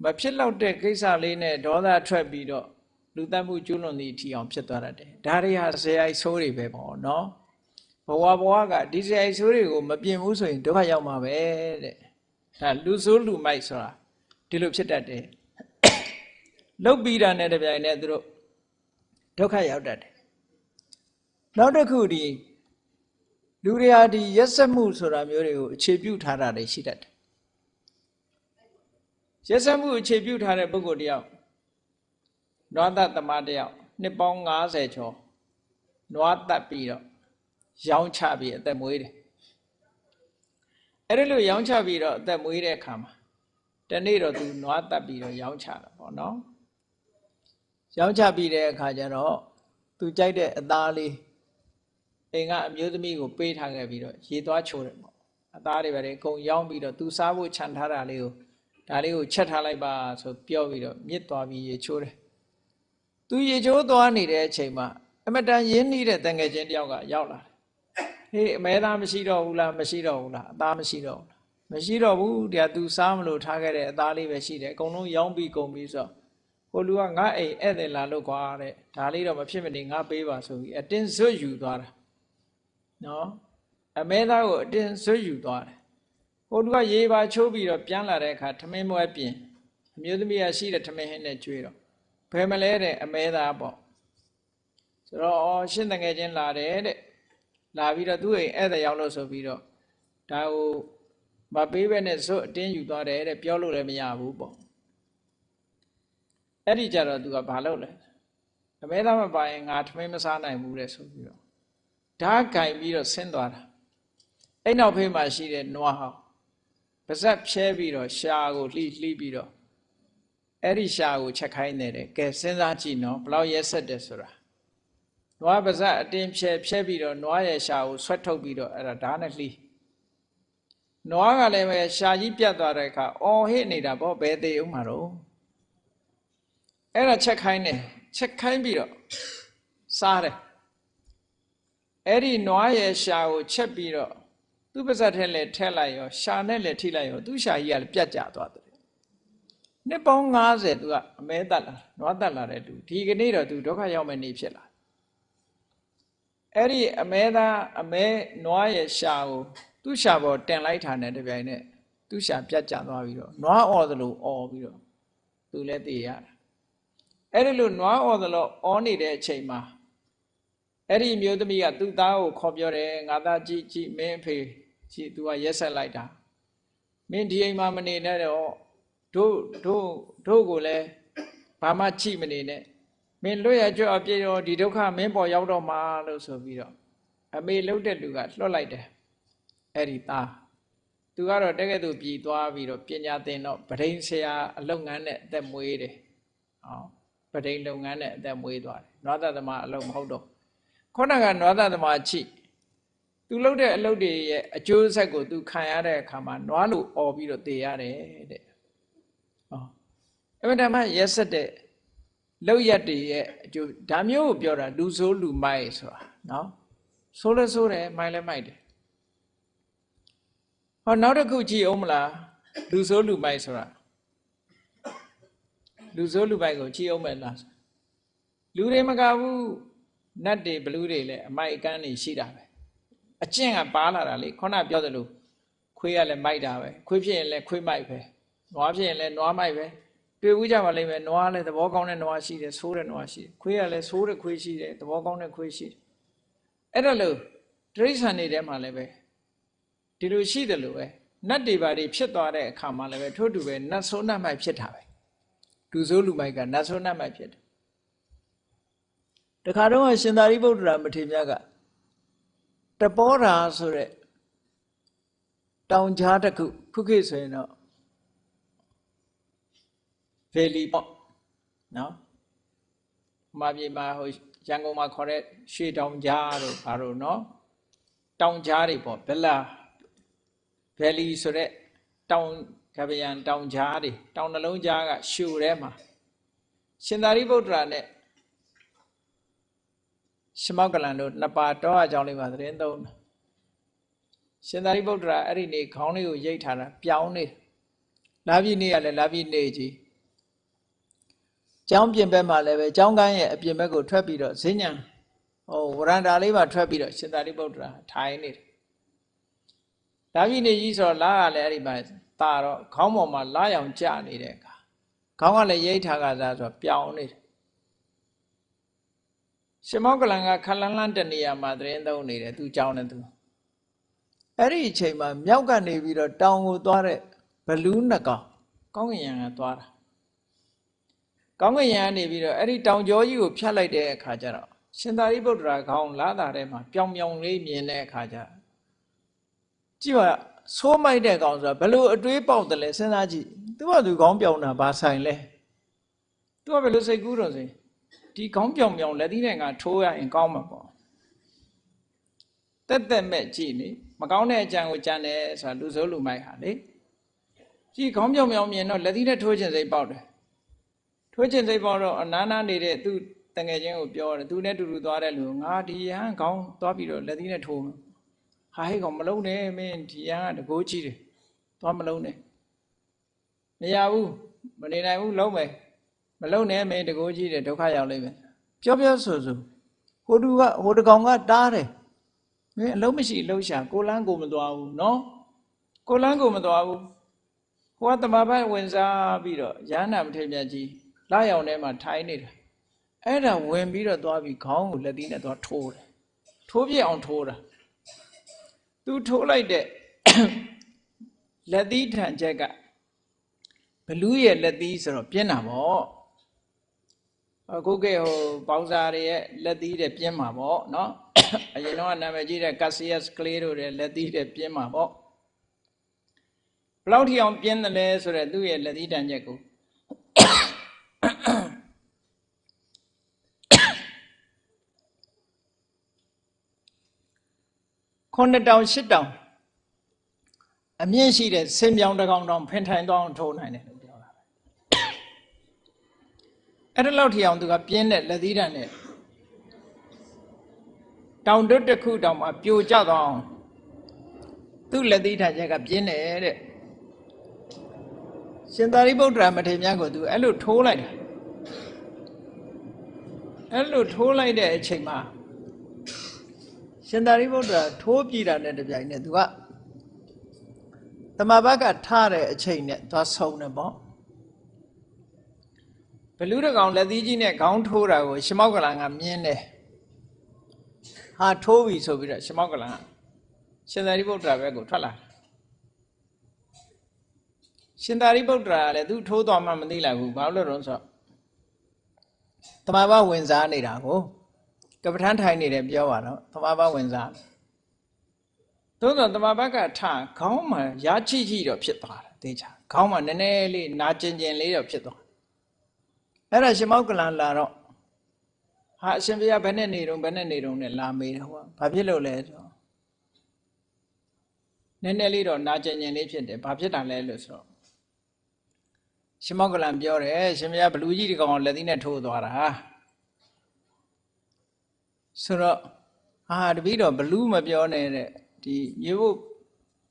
မဖြစ်တော့တဲ့ကိစ္စလေးနဲ့ဒေါသထွက်ပြီးတော့လူတတ်မှုကျွလွန်သည့်အထီအောင်ဖြစ်သွားတတ်တယ်ဒါတွေဟာဇေယိုက်ဆိုးတွေပဲပေါ့နော်ဘဝကဒီဇေယိုက်ဆိုးတွေကိုမပြင်ဘူးဆိုရင်ဒုက္ခရောက်မှာပဲတဲ့ဒါလူဆိုးလူမိုက်ဆိုတာဒီလိုဖြစ်တတ်တယ်လုတ်ပြီးတာနဲ့တပြိုင်နက်သူတို့ဒုက္ခရောက်တတ်တယ်နောက်တစ်ခုဒီလူတွေဟာဒီရက်စက်မှုဆိုတာမျိုးတွေကိုအခြေပြုထားတာတွေရှိတတ်တယ်ရက်စက်မှုအခြေပြုထားတဲ့ပုဂ္ဂိုလ်တယောက်နွားသက်သမားတယောက်နှစ်ပေါင်း90ကျော်နွားသက်ပြီးတော့ရောင်းချပြီးအသက်မွေးတယ်အဲ့ဒီလိုရောင်းချပြီးတော့အသက်မွေးတဲ့အခါမှာတနေ့တော့သူနွားသက်ပြီးတော့ရောင်းချတာပေါ့နော်ရောင်းချပြီးတဲ့အခါကျတော့သူကြိုက်တဲ့အသားလေးအိမ်ကအမျိုးသမီးကိုပေးထားခဲ့ပြီးတော့ရေသွားချိုးတယ်ပေါ့အသားတွေပဲအကုန်ရောင်းပြီးတော့သူစားဖို့ခြံထားတာလေးကိုဒါလေးကိုချက်ထားလိုက်ပါဆိုပြောပြီးတော့မြစ်သွားပြီးရေချိုးတယ်သူရေချိုးသွားနေတဲ့အချိန်မှာအမတန်ရင်းနှီးတဲ့တန်ငယ်ချင်းတယောက်ကရောက်လာတယ်ဟေးအမဲသားမရှိတော့ဘူးလားမရှိတော့ဘူးလားအသားမရှိတော့ဘူးလားမရှိတော့ဘူးတရားသူစားမလို့ထားခဲ့တဲ့အသားလေးပဲရှိတယ်အကုန်လုံးရောင်းပြီးကုန်ပြီးဆိုဟိုလူကငါအိမ်ဧည့်သည်လာလို့ကွာတဲ့ဒါလေးတော့မဖြစ်မနေငါပေးပါဆိုပြီးအတင်းစွတ်ယူသွားတာနော်အမဲသားကိုအတင်းစွတ်ယူသွားတယ်ဟိုလူကရေပါချိုးပြီးတော့ပြန်လာတဲ့အခါထမင်းမွဲပြင်အမျိုးသမီးကရှိတဲ့ထမင်းဟင်းနဲ့ကျွေးတော့ဘယ်မလဲတဲ့အမဲသားပေါ့ဆိုတော့ရှင်းတငယ်ချင်းလာတယ်တဲ့လာပြီးတော့သူ့အိမ်ဧည့်သည်ရောက်လို့ဆိုပြီးတော့ဒါကိုမပေးဘဲနဲ့စွတ်အတင်းယူသွားတယ်တဲ့ပြောလို့လည်းမရဘူးပေါ့အဲ့ဒီကြတော့သူကဘာလုပ်လဲအမဲသားမပါရင်ငါထမင်းမစားနိုင်ဘူးတဲ့ဆိုပြီးတော့ဓာတ်ကင်ပြီးတော့ဆင်းသွားတာအဲ့နောက်ဖေးမှာရှိတဲ့နွားဟောင်းပါဇက်ဖြဲပြီးတော့ရှာကိုလှီပြီးတော့အဲ့ဒီရှာကိုချက်ခိုင်းနေတယ်ကဲစဉ်းစားကြည့်နော်ဘလောက်ရက်ဆက်တယ်ဆိုတာနွားပါဇက်အတင်းဖြဲပြီးတော့နွားရဲ့ရှာကိုဆွတ်ထုတ်ပြီးတော့အဲ့ဒါဓာတ်နဲ့လှီနွားကလည်းပဲရှာကြီးပြတ်သွားတဲ့အခါအော်ဟစ်နေတာပေါ့ဘယ်သေးဦးမှာတော့အဲ့ဒါချက်ခိုင်းတယ်ချက်ခိုင်းပြီးတော့စားတယ်အဲ့ဒီနွားရဲ့ရှာကိုချက်ပြီးတော့သူ့ပါဇက်ထဲလည်းထည့်လိုက်ရောရှာနဲ့လည်းထိလိုက်ရောသူ့ရှာကြီးကလည်းပြတ်ကျသွားတယ်နှစ်ပေါင်း90သူကအမဲတက်လာနွားတက်လာတဲ့သူဒီကနေ့တော့သူဒုက္ခရောက်မဲ့နေဖြစ်လာအဲ့ဒီအမဲသားအမဲနွားရဲ့ရှာကိုသူ့ရှာပေါ်တင်လိုက်တာနဲ့တပြိုင်နက်သူ့ရှာပြတ်ကျသွားပြီးတော့နွားအော်သလိုအော်ပြီးတော့သူလည်းသိရတာအဲ့ဒီလိုနွားအော်သလိုအော်နေတဲ့အချိန်မှာအဲ့ဒီမျိုးသမီးကသူ့သားကိုခေါ်ပြောတယ်ငါသားကြည့်မင်းအဖေကြည့် तू ကရက်ဆက်လိုက်တာမင်းဒီအိမ်မှာမနေနဲ့တော့တို့ကိုလည်းဘာမှကြည့်မနေနဲ့မင်းလွတ်ရကြွအပြည့်တော့ဒီဒုက္ခမင်းပေါ်ရောက်တော့မှာလို့ဆိုပြီးတော့အမေလှုပ်တဲ့လူကလွတ်လိုက်တယ်အဲ့ဒီသားသူကတော့တကယ်သူပြည်သွားပြီးတော့ပညာသင်တော့ဗဒိန်ဆရာအလုပ်ငန်းနဲ့အသက်မွေးတယ်ဟောဗဒိန်လုပ်ငန်းနဲ့အသက်မွေးသွားတယ်နွားသက်သမားအလုပ်မဟုတ်တော့ခုနကနွားသက်သမားချိသူလုပ်တဲ့အလုပ်တွေရဲ့အကျိုးဆက်ကိုသူခံရတဲ့အခါမှာနွားလိုអော်ပြီးတော့တည်ရတယ်တဲ့ဟောအမှန်တမ်းရက်ဆက်တဲ့လောက်ရက်တွေရဲ့အကျိုးဒါမျိုးကိုပြောတာလူဆိုးလူမိုက်ဆိုတာနော်ဆိုးလဲဆိုးတယ်မိုက်လဲမိုက်တယ်ဟောနောက်တစ်ခုကြည့်အောင်မလားလူဆိုးလူမိုက်ဆိုတာလူဆိုးလူမိုက်ကိုကြည့်အောင်မယ်လားလူတွေမကဘူးနတ်တွေဘလူးတွေလည်းအမိုက်အကန်းတွေရှိတာပဲအကျင့်ကပါလာတာလေခုနပြောသလိုခွေးကလည်းမိုက်တာပဲခွေးဖြစ်ရင်လည်းခွေးမိုက်ပဲနွားဖြစ်ရင်လည်းနွားမိုက်ပဲတွေ့ဦးကြပါလိမ့်မယ်နွားလည်းသဘောကောင်းတဲ့နွားရှိတယ်ဆိုးတဲ့နွားရှိတယ်ခွေးကလည်းဆိုးတဲ့ခွေးရှိတယ်သဘောကောင်းတဲ့ခွေးရှိတယ်အဲ့ဒါလို့တိရစ္ဆာန်တွေထဲမှာလည်းပဲဒီလိုရှိတယ်လို့ပဲနတ်တွေပါတွေဖြစ်သွားတဲ့အခါမှာလည်းပဲထို့တူပဲနတ်ဆိုးနတ်မိုက်ဖြစ်တာပဲလူဆိုးလူမိုက်ကနတ်ဆိုးနတ်မိုက်ဖြစ်တယ်တခါတော့ရှင်သာရိပုတ္တရာမထေရမြတ်ကတပောရာဆိုတဲ့တောင်ကြားတစ်ခုခုခေတ်ဆိုရင်တော့ဗေလီပေါ့နော်မှာပြေမှာဟိုရန်ကုန်မှာခေါ်တဲ့ရွှေတောင်ကြားတို့ဘာလို့နော်တောင်ကြားတွေပေါ့ဗေလီဆိုတဲ့တောင်ကပယံတောင်ကြားတွေတောင်နှလုံးကြားကရှူထဲမှာရှင်သာရိပုတ္တရာနဲ့ရှမောက္ကလန်တို့နှစ်ပါးတောအကြောင်းလေးမှာသတင်းသုံး ရှင်သာရိပုတ္တရာအဲ့ဒီနေ့ခေါင်းလေးကိုရိတ်ထားတာပြောင်းနေလာပြီနေရလဲလာပြီနေကြီးကျောင်းပြင်ဘက်မှာလည်းပဲကျောင်းကန်းရဲ့အပြင်ဘက်ကိုထွက်ပြီးတော့ဈဉ္ဉံဝရန္တာလေးမှာထွက်ပြီးတော့ရှင်သာရိပုတ္တရာထိုင်နေတယ်လာပြီနေကြီးဆိုတော့လာကလည်းအဲ့ဒီမှာတာတော့ခေါင်းပေါ်မှာလာရောင်ကျနေတဲ့အခါခေါင်းကလည်းရိတ်ထားကစားဆိုတော့ပြောင်းနေတယ်ရှင်မောကလန်ကခလန်းလန်းတနေရာမှာသတင်းသုံးနေတယ်သူကြောင်းနေသူအဲ့ဒီအချိန်မှာမြောက်ကနေပြီးတော့တောင်ကိုသွားတဲ့ဘလူးနှစ်ကောင်ကောင်းကင်ယံကသွားတာကောင်းကင်ယံကနေပြီးတော့အဲ့ဒီတောင်ကျောကြီးကိုဖြတ်လိုက်တဲ့အခါကျတော့ရှင်သာရိပုတ္တရာခေါင်းလာတာထဲမှာပြောင်ပြောင်လေးမြင်တဲ့အခါကျကြည့်ပါဆိုးမိုက်တဲ့ကောင်ဆိုတာဘလို့အတွေးပေါက်တယ်လဲစဉ်းစားကြည့်သူကသူခေါင်းပြောင်တာဘာဆိုင်လဲသူကဘယ်လိုစိတ်ကူးတော့စေဒီခေါင်းပြောင်ပြောင်လက်သီးနဲ့ငါထိုးရရင်ကောင်းမှာပေါ့တက်တက်မဲ့ကြည့်လေမကောင်းတဲ့အကြံကိုကြံတယ်ဆိုတာလူဆိုးလူမိုက်ဟာလေကြည့်ခေါင်းပြောင်ပြောင်မြင်တော့လက်သီးနဲ့ထိုးခြင်းစိတ်ပေါက်တယ်ထိုးခြင်းစိတ်ပေါက်တော့အနားနာနေတဲ့သူတငယ်ချင်းကိုပြောတယ်သူနဲ့တူတူသွားတဲ့လူငါဒီရန်ခေါင်းသွားပြီးတော့လက်သီးနဲ့ထိုးမယ်ဟာဟဲ့ကောင်မလုံးနဲ့မင်းဒီရန်ကတကိုးကြီးတယ်သွားမလုံးနဲ့မရဘူးမနေနိုင်ဘူးလုံးမယ်မလုံးနဲ့မင်းတကိုးကြီးတယ်ဒုက္ခရောက်လိမ့်မယ်ပြောပြောဆိုဆိုဟိုတကောင်ကတားတယ်မင်းအလုံးမရှိလှုပ်ရှာကိုလန်းကိုမသွားဘူးနော်ကိုလန်းကိုမသွားဘူးဟိုကတမဘတ်ဝင်စားပြီးတော့ရဟန္တာမထေရမြတ်ကြီးလာရောင်ထဲမှာထိုင်နေတာအဲ့ဒါဝင်ပြီးတော့သွားပြီးခေါင်းကိုလက်သီးနဲ့သွားထိုးတယ်ထိုးပြအောင်ထိုးတာသူထိုးလိုက်တဲ့လက်သီးထန်ချက်ကဘလူးရဲ့လက်သီးဆိုတော့ပြင်းတာပေါ့အခုကဟိုပေါင်းစားတွေရဲ့လက်သီးတွေပြင်းမှာပေါ့နော်အရင်တော့နာမည်ကြီးတဲ့ Cassius Clay တို့ရဲ့လက်သီးတွေပြင်းမှာပေါ့ဘယ်လောက်ထိအောင်ပြင်းတယ်လဲဆိုတော့သူ့ရဲ့လက်သီးတန်ချက်ကို9တောင်10တောင်အမြင့်ရှိတဲ့ဆင်းပြောင်းတကောင်တောင်ဖင်ထိုင်သွားအောင်ထိုးနိုင်တယ်လို့ပြောတာအဲ့ဒါလောက်ထိအောင်သူကပြင်းတဲ့လက်သီးတန်နဲ့တောင်တွတ်တစ်ခုတောင်မှပြိုကျသွားအောင်သူ့လက်သီးထန်ချက်ကပြင်းတယ်တဲ့ရှင်သာရိပုတ္တရာမထေရမြတ်ကိုသူအဲ့လိုထိုးလိုက်တာအဲ့လိုထိုးလိုက်တဲ့အချိန်မှာရှင်သာရိပုတ္တရာထိုးပြည်တာနဲ့တပြိုင်နက်သူကသမဘကထားတဲ့အချိန်နဲ့သွားဆုံးတယ်ပေါ့ဘလူးတကောင်လက်သီးကြီးနဲ့ခေါင်းထိုးတာကိုရှမောက္ကလန်ကမြင်တယ်ဟာထိုးပြီဆိုပြီးတော့ရှမောက္ကလန်ကရှင်သာရိပုတ္တရာဘက်ကိုထွက်လာရှင်သာရိပုတ္တရာလည်းသူထိုးသွားမှမသိလိုက်ဘူးဘာလို့လဲဆိုတော့သမဘဝင်စားနေတာကိုကပ္ပဋ္ဌာန်းထိုင်နေတယ်ပြောပါတော့သမဘဝင်စားသို့သောသမဘကထခေါင်းမှာရာချိချိတော့ဖြစ်သွားတယ်သိချာခေါင်းမှာနည်းနည်းလေးနာကျင်ကျင်လေးတော့ဖြစ်သွားအဲ့ဒါရှမောက္ကလန်လာတော့ဟာအရှင်ဘုရားဘယ်နဲ့နေတုံးနဲ့လာမေးတယ်ဟောဘာဖြစ်လို့လဲဆိုတော့နည်းနည်းလေးတော့နာကျင်ကျင်လေးဖြစ်တယ်ဘာဖြစ်တာလဲလို့ဆိုတော့ရှမောက္ကလန်ပြောတယ်ရှင်ဘုရားဘလူကြီးဒီကောင်လက်သီးနဲ့ထိုးသွားတာဆိုတော့ဟာတပည့်တော်ဘလူးမပြောနဲ့တဲ့ဒီမြေဖို့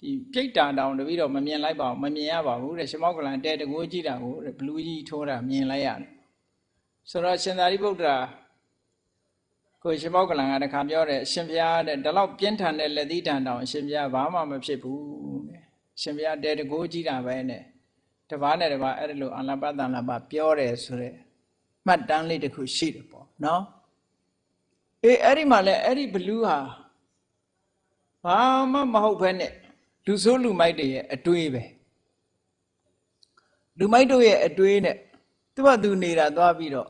ဒီပြိတ္တာတောင်တပည့်တော်မမြင်လိုက်ပါဘူးမမြင်ရပါဘူးတဲ့ရှမောက္ကလန်တဲတကိုးကြည့်တာကိုတဲ့ဘလူးကြီးထိုးတာမြင်လိုက်ရတယ်ဆိုတော့ရှင်သာရိပုတ္တရာကိုရှမောက္ကလန်ကတခါပြောတယ်အရှင်ဘုရားတဲ့ဒီလောက်ပြင်းထန်တဲ့လက်သီးတန်တောင်အရှင်ဘုရားဘာမှမဖြစ်ဘူးတဲ့အရှင်ဘုရားတဲတကိုးကြည့်တာပဲနဲ့တပားနဲ့တပားအဲ့ဒါလိုအလပတန်လပပြောတယ်ဆိုတဲ့မှတ်တမ်းလေးတစ်ခုရှိတယ်ပေါ့နော်အဲ့ဒီမှာလဲအဲ့ဒီဘလူးဟာဘာမှမဟုတ်ဘဲနဲ့လူဆိုးလူမိုက်တွေရဲ့အတွေးပဲလူမိုက်တို့ရဲ့အတွေးနဲ့သူကသူနေတာသွားပြီးတော့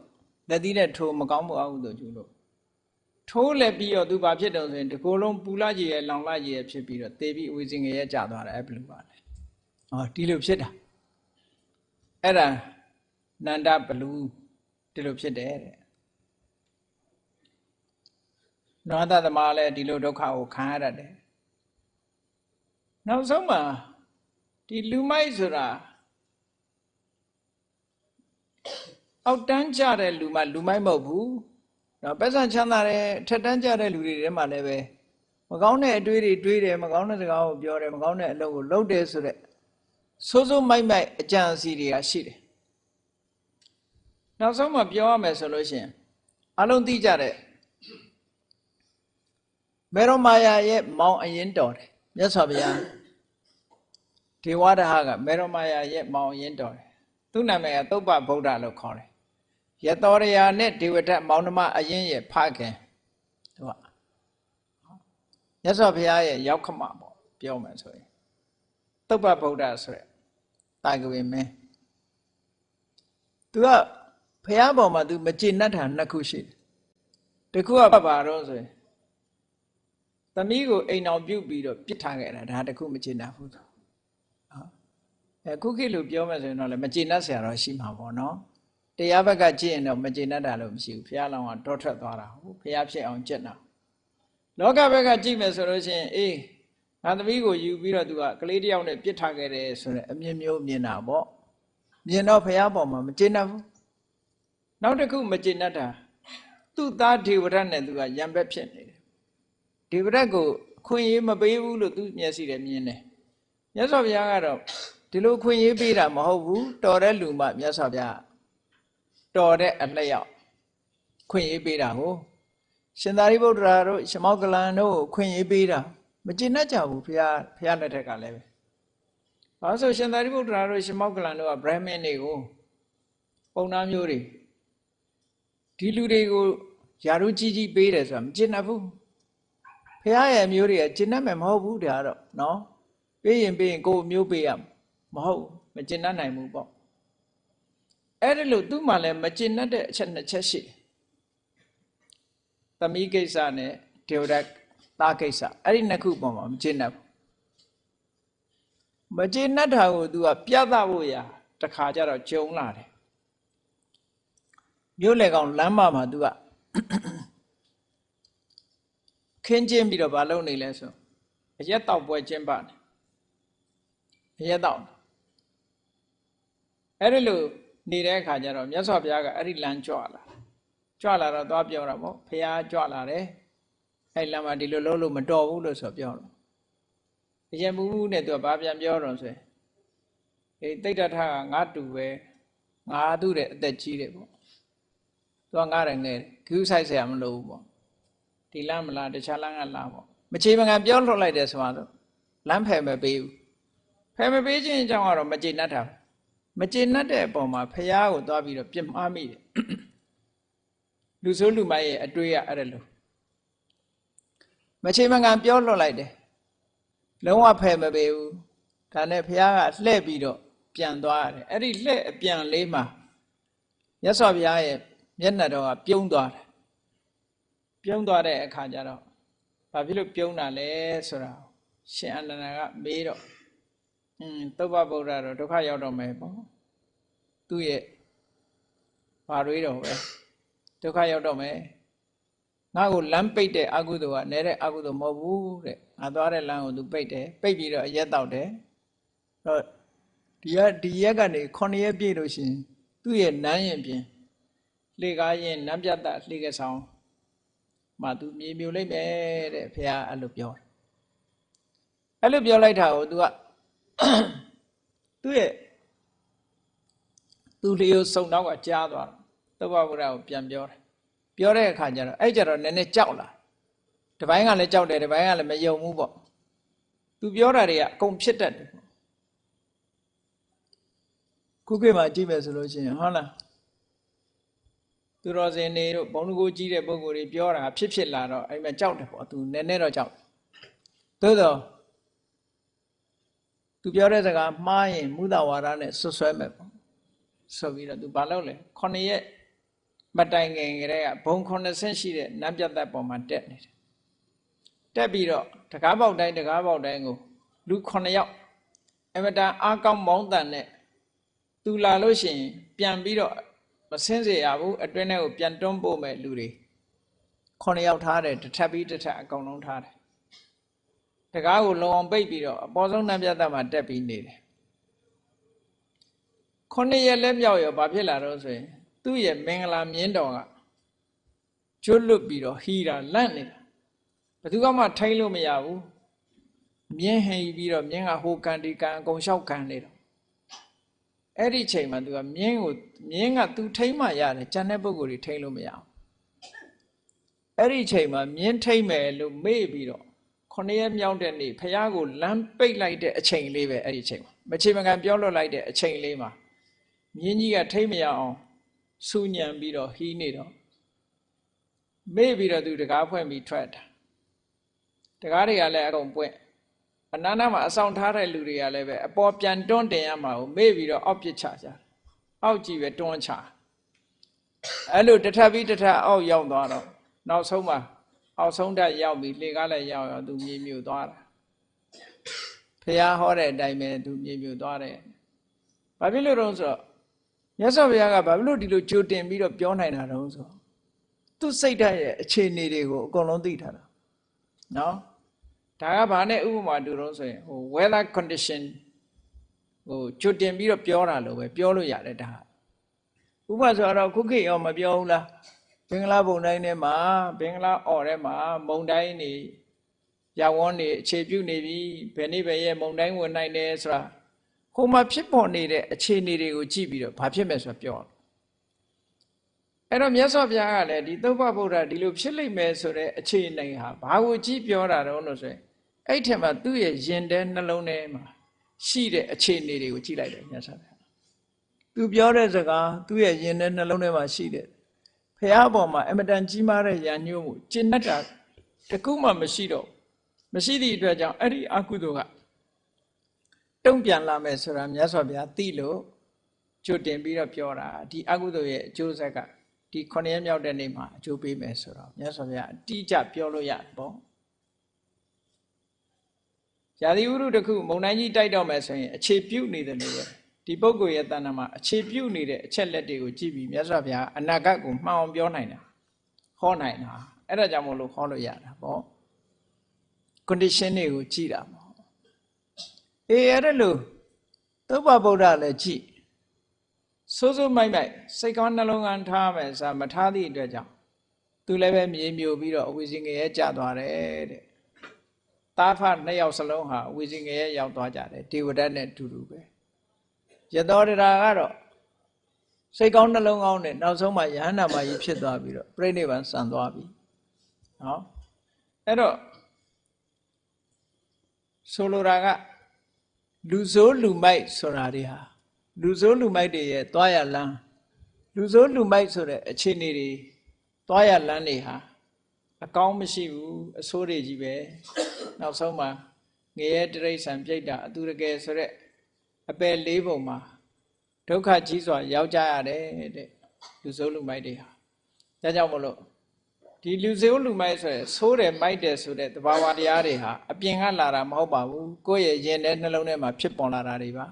လက်သီးနဲ့ထိုးမကောင်းမအောင်လို့ကျူလို့ထိုးလက်ပြီးတော့သူဘာဖြစ်တော့ဆိုရင်ဒီကိုယ်လုံးပူလာကြီးရဲ့လောင်လာကြီးရဲ့ဖြစ်ပြီးတော့တေပြီးဝီစင်ငရဲ့ကြာသွားတယ်အဲ့ဘလူးပါလေဟောဒီလိုဖြစ်တာအဲ့ဒါနန္ဒဘလူးဒီလိုဖြစ်တယ်တဲ့နဝတသမားလည်းဒီလိုဒုက္ခကိုခံရတတ်တယ်နောက်ဆုံးမှာဒီလူမိုက်ဆိုတာအောက်တန်းကြတဲ့လူမိုက်မဟုတ်ဘူးနော်ပတ်စံချမ်းသာတဲ့ထက်တန်းကြတဲ့လူတွေထဲမှာလည်းပဲဟ ကောင်းတဲ့အတွေးတွေတွေးတယ်မကောင်းတဲ့စကားကိုပြောတယ်မကောင်းတဲ့အလုပ်ကိုလုပ်တယ်ဆိုတဲ့ဆိုးဆိုးမိုက်မိုက်အကြံအစီတွေကရှိတယ်နောက်ဆုံးမှပြောရမယ်ဆိုလို့ရှိရင်အလုံးသိကြတဲ့မေရမာယာရဲ့မောင်အရင်တော်တယ်မြတ်စွာဘုရားဒေဝဒဟကမေရမာယာရဲ့မောင်အရင်တော်တယ်သူ့နာမည်ကသုပ္ပဗုဒ္ဓလို့ခေါ်တယ်ယတောရယာနဲ့ဒေဝဒမောင်နှမအရင်ရဲ့ဖခင်သူကမြတ်စွာဘုရားရဲ့ရောက်ခမပေါ့ပြောမယ်ဆိုရင်သုပ္ပဗုဒ္ဓဆိုတဲ့တာကဝေမင်းသူကဘုရားပေါ်မှာသူမကျေနပ်တာနှစ်ခုရှိတယ်တစ်ခုကဘာတော့ဆိုရင်သမီးကိုအိမ်အောင်ပြုတ်ပြီးတော့ပြစ်ထားခဲ့တာဒါတစ်ခုမကျေနပ်ဘူးဆိုခုခေတ်လိုပြောမယ်ဆိုရင်တော့လည်းမကျေနပ်စရာတော့ရှိမှာပေါ့နော်တရားဘက်ကကြည့်ရင်တော့မကျေနပ်တာလို့မရှိဘူးဘုရားလောင်းကတော့ထွက်သွားတာဟုတ်ဘုရားဖြစ်အောင်ကြက်တာလောကဘက်ကကြည့်မယ်ဆိုလို့ရှိရင်အေးငါသမီးကိုယူပြီးတော့သူကကလေးတယောက်နဲ့ပြစ်ထားခဲ့တယ်ဆိုတဲ့အမြင်မျိုးမြင်တာပေါ့မြင်တော့ဘုရားပေါ်မှာမကျေနပ်ဘူးနောက်တစ်ခုမကျေနပ်တာသူ့သားဒေဝရတ်နဲ့သူကရံပက်ဖြစ်နေတယ်ဒေဝရတ်ကိုခွင့်ရေးမပေးဘူးလို့သူမျက်စိနဲ့မြင်တယ်မြတ်စွာဘုရားကတော့ဒီလိုခွင့်ရေးပေးတာမဟုတ်ဘူးတော်တဲ့လူမှမြတ်စွာဘုရားတော်တဲ့အလျောက်ခွင့်ရေးပေးတာကိုရှင်သာရိပုတ္တရာတို့ရှမောက္ကလန်တို့ခွင့်ရေးပေးတာမကျေနပ်ကြဘူးဘုရားလက်ထက်ကလည်းပဲဘာလို့ဆိုရှင်သာရိပုတ္တရာတို့ရှမောက္ကလန်တို့ကဗြဟ္မင်းတွေကိုပုံနာမျိုးတွေဒီလူတွေကိုယာရုကြီးကြီးပေးတယ်ဆိုတာမကျေနပ်ဘူးဘုရားရဲ့မျိုးတွေကကျေနပ်မယ်မဟုတ်ဘူးဒါတော့နော်ပေးရင်ကိုယ်မျိုးပေးရမဟုတ်မကျေနပ်နိုင်ဘူးပေါ့အဲ့ဒါလို့သူ့မှာလည်းမကျေနပ်တဲ့အချက်နှစ်ချက်ရှိတယ်သမီးကိစ္စနဲ့ဒေဝဒတ်သားကိစ္စအဲ့ဒီနှစ်ခုပေါ်မှာမကျေနပ်ဘူးမကျေနပ်တာကိုသူကပြသဖို့ရာတခါကျတော့ဂျုံလာတယ်မြို့လေကောင်လမ်းမမှာသူကခင်းကျင်းပြီးတော့မလုပ်နေလဲဆိုအရက်တောက်ပွဲကျင်းပါတယ်အရက်တောက်အဲ့ဒီလိုနေတဲ့အခါကျတော့မြတ်စွာဘုရားကအဲ့ဒီလမ်းကြွလာတော့သွားပြောတာပေါ့ဘုရားကြွလာတယ်အဲ့လမ်းမှာဒီလိုလုပ်လို့မတော်ဘူးလို့ဆိုပြောတော့အရင်ဘူးနဲ့သူကဘာပြန်ပြောတော့ဆိုရင်အေးတိဋ္ဌထကငါတူပဲငါသူ့တဲ့အသက်ကြီးတယ်ပေါ့သူကငါရငယ်ဂူးဆိုင်ဆရာမလို့ဘူးပေါ့ဒီလမ်းမလားတခြားလမ်းကလာပေါ့မချေမငံပြောလွှတ်လိုက်တယ်ဆိုတော့လမ်းဖယ်မပေးဘူးဖယ်မပေးခြင်းအကြောင်းကတော့မကျေနပ်တာမကျေနပ်တဲ့အပေါ်မှာဖះကိုသွားပြီးတော့ပြစ်မှားမိတယ်လူဆိုးလူမိုက်ရဲ့အတွေ့ရအဲ့ဒါလို့မချေမငံပြောလွှတ်လိုက်တယ်လုံးဝဖယ်မပေးဘူးဒါနဲ့ဖះကလှည့်ပြီးတော့ပြန်သွားရတယ်အဲ့ဒီလှည့်အပြန်လေးမှာမြတ်စွာဘုရားရဲ့မျက်နှာတော်ကပြုံးသွားတယ်ပြုံးသွားတဲ့အခါကျတော့ဘာဖြစ်လို့ပြုံးတာလဲဆိုတာရှင်အနန္ဒာကမေးတော့သုဗ္ဗဗုဒ္ဓတော့ဒုက္ခရောက်တော့မယ်ပေါ့သူ့ရဲ့ဘာတွေတော့ပဲဒုက္ခရောက်တော့မယ်ငါ့ကိုလမ်းပိတ်တဲ့အကုသိုလ်ကနဲတဲ့အကုသိုလ်မဟုတ်ဘူးတဲ့ငါသွားတဲ့လမ်းကိုသူပိတ်တယ်ပိတ်ပြီးတော့အရက်တောက်တယ်တော့ဒီရက်ကနေ9ရက်ပြည့်လို့ရှိရင်သူ့ရဲ့နန်းရင်ပြင်လှေကားရင်နန်းပြတ်တာလှေကဆောင်မှသူမြေမြူလိုက်မယ်တဲ့ဘုရားအဲ့လိုပြောတယ်အဲ့လိုပြောလိုက်တာကိုသူကသူ့ရဲ့သူ့လျောစုံတော့ကကြားသွားတော့သုဗ္ဗဗုဒ္ဓကိုပြန်ပြောတယ်ပြောတဲ့အခါကျတော့အဲ့ကြတော့နည်းနည်းကြောက်လာတပိုင်းကလည်းကြောက်တယ်တပိုင်းကလည်းမယုံဘူးပေါ့သူပြောတာတွေကအကုန်ဖြစ်တတ်တယ်ခုခေတ်မှာကြည့်မယ်ဆိုလို့ရှိရင်ဟုတ်လားသူတော်စင်တွေတို့ဘုံတကူကြီးတဲ့ပုဂ္ဂိုလ်တွေပြောတာဖြစ်လာတော့အဲ့မှာကြောက်တယ်ပေါ့သူနည်းနည်းတော့ကြောက်သို့တော့သူပြောတဲ့စကားမှားရင်မုဒဝါဒနဲ့ဆွဆွဲမယ်ပေါ့ဆိုပြီးတော့သူဘာလုပ်လဲ9ရက်မတိုင်ခင်ကတည်းကဘုံ90ရှိတဲ့နတ်ပြတ်သက်ပေါ်မှာတက်နေတယ်တက်ပြီးတော့တကားပေါက်တိုင်းကိုလူ9ယောက်အမတန်အားကောင်းမောင်းတန်နဲ့သူလာလို့ရှိရင်ပြန်ပြီးတော့မဆင်းစေရဘူးအတွင်းထဲကိုပြန်တွန်းပို့မဲ့လူတွေ9ယောက်ထားတယ်တစ်ထပ်ပြီးတစ်ထပ်အကုန်လုံးထားတယ်တကားကိုလုံအောင်ပိတ်ပြီးတော့အပေါ်ဆုံးနတ်ပြတ်သက်မှာတက်ပြီးနေတယ်9ရက်လက်မြောက်ရောဘာဖြစ်လာတော့ဆိုရင်သူ့ရဲ့မင်္ဂလာမြင်းတော်ကကျွတ်လွတ်ပြီးတော့ဟီတာလန့်နေတာ ဘယ်သူမှထိန်းလို့မရဘူးမြင်းဟိပြီးတော့မြင်းကဟိုကန်ဒီကန်အကုန်လျှောက်ကန်နေတော့အဲ့ဒီချိန်မှာသူကမြင်းကသူထိန်းမှရတယ်ကျန်တဲ့ပုဂ္ဂိုလ်တွေထိန်းလို့မရဘူးအဲ့ဒီချိန်မှာမြင်းထိန်းမယ်လို့မေ့ပြီးတော့9 ရက်မြောက်တဲ့နေ့ဖះကိုလမ်းပိတ်လိုက်တဲ့အချိန်လေးပဲအဲ့ဒီချိန်မှာမချေမကန်ပြောလွတ်လိုက်တဲ့အချိန်လေးမှာမြင်းကြီးကထိမ့်မရအောင်စူညံပြီးတော့ဟီးနေတော့မေ့ပြီးတော့သူတကားဖွင့်ပြီးထွက်တာတကားတွေကလည်းအကုန်ပွင့်အနားနားမှာအဆောင်ထားတဲ့လူတွေကလည်းပဲအပေါ်ပြန်တွန်းတင်ရမှာကိုမေ့ပြီးတော့အောက်ပစ်ချကြအောက်ကြည့်ပဲတွန်းချအဲ့လိုတစ်ထပ်ပြီးတစ်ထပ်အောက်ရောက်သွားတော့နောက်ဆုံးမှာအောက်ဆုံးတက်ရောက်ပြီးလေကားလည်းရောက်သူမြေမြူသွားတာဖះဟောတဲ့အတိုင်းပဲသူမြေမြူသွားတယ်ဘာဖြစ်လို့တော့ဆိုတော့မြတ်စွာဘုရားကဘာဖြစ်လို့ဒီလိုကြိုတင်ပြီးတော့ပြောနိုင်တာတော့ဆိုသူစိတ်ဓာတ်ရဲ့အခြေအနေတွေကိုအကုန်လုံးသိထားတာနော်ဒါကဘာနဲ့ဥပမာတူတော့ဆိုရင်ဟို weather condition ဟိုကြိုတင်ပြီးတော့ပြောတာလို့ပဲပြောလို့ရတယ်ဒါဥပမာဆိုတော့ခုခေတ်ရောမပြောဘူးလားဘင်္ဂလားပုံတိုင်းထဲမှာဘင်္ဂလားအော်ထဲမှာမုန်တိုင်းနေရဝန်းနေအခြေပြုနေပြီဘယ်နေ့ပဲရဲ့မုန်တိုင်းဝင်နိုင်တယ်ဆိုတာဟိုမှာဖြစ်ပေါ်နေတဲ့အခြေအနေတွေကိုကြည့်ပြီးတော့ဘာဖြစ်မယ်ဆိုတာပြောအဲ့တော့မြတ်စွာဘုရားကလည်းဒီသုဘဗုဒ္ဓဒီလိုဖြစ်လိမ့်မယ်ဆိုတဲ့အခြေအနေဟာဘာကိုကြည့်ပြောတာတော့လို့ဆိုရင်အဲ့ထက်မှသူ့ရဲ့ယင်တဲ့နှလုံးထဲမှာရှိတဲ့အခြေအနေတွေကိုကြည့်လိုက်တယ်မြတ်စွာဘုရားသူပြောတဲ့စကားသူ့ရဲ့ယင်တဲ့နှလုံးထဲမှာရှိတဲ့ဖះပေါ်မှာအမတန်ကြီးမားတဲ့ညာညို့မှုကျင့်တတ်တာတကူမှမရှိတော့မရှိသည့်အတွက်ကြောင့်အဲ့ဒီအကုသိုလ်ကတုံ့ပြန်လာမယ်ဆိုတာမြတ်စွာဘုရားသိလို့ကြိုတင်ပြီးတော့ပြောတာဒီအကုသိုလ်ရဲ့အကျိုးဆက်ကဒီ9 ရက်မြောက်တဲ့နေ့မှာအကျိုးပေးမယ်ဆိုတော့မြတ်စွာဘုရားအတိအကျပြောလို့ရတယ်ပေါ့ဇာတိဥရုတစ်ခုမုံတိုင်းကြီးတိုက်တော့မယ်ဆိုရင်အခြေပြုတ်နေတယ်လို့ပဲဒီပုဂ္ဂိုလ်ရဲ့တဏ္ဍာမှာအခြေပြုတ်နေတဲ့အချက်လက်တွေကိုကြည့်ပြီးမြတ်စွာဘုရားအနာဂတ်ကိုမှန်အောင်ပြောနိုင်တာဟောနိုင်တာအဲ့ဒါကြောင့်မို့လို့ဟောလို့ရတာပေါ့ condition တွေကိုကြည့်တာပေါ့အေးအဲ့ဒါလို့သုဘဗုဒ္ဓလည်းကြည့်စိုးစိုးမိုက်မိုက်စိတ်ကောင်းနှလုံးသားထားမယ်ဆိုတာမထားသည့်အတွက်ကြောင့်သူလည်းပဲမြေမြူပြီးတော့အဝိဇ္ဇငရဲကျသွားတယ်တဲ့သားဖ2 ယောက်စလုံးဟာအဝိဇ္ဇငရဲရောက်သွားကြတယ်ဒေဝဒတ်နဲ့အတူတူပဲယသောတရာကတော့စိတ်ကောင်းနှလုံးကောင်းနဲ့နောက်ဆုံးမှယဟန္တာမကြီးဖြစ်သွားပြီးတော့ပြိဋိဘံစံသွားပြီနော်အဲ့တော့ဆိုလိုတာကလူဆိုးလူမိုက်ဆိုတာတွေဟာလူဆိုးလူမိုက်တွေရဲ့သွားရလမ်းလူဆိုးလူမိုက်ဆိုတဲ့အခြေအနေတွေသွားရလမ်းတွေဟာအကောင်းမရှိဘူးအဆိုးတွေကြီးပဲနောက်ဆုံးမှာငရဲတိရစ္ဆာန်ပြိတ္တာအတူတကယ်ဆိုတဲ့အပယ်၄ပုံမှာဒုက္ခကြီးစွာရောက်ကြရတယ်တဲ့လူဆိုးလူမိုက်တွေဟာဒါကြောင့်မလို့ဒီလူဆိုးလူမိုက်ဆိုရယ်ဆိုးတယ်မိုက်တယ်ဆိုတဲ့သဘာဝတရားတွေဟာအပြင်ကလာတာမဟုတ်ပါဘူးကိုယ့်ရဲ့ရင်ထဲနှလုံးထဲမှာဖြစ်ပေါ်လာတာတွေပါ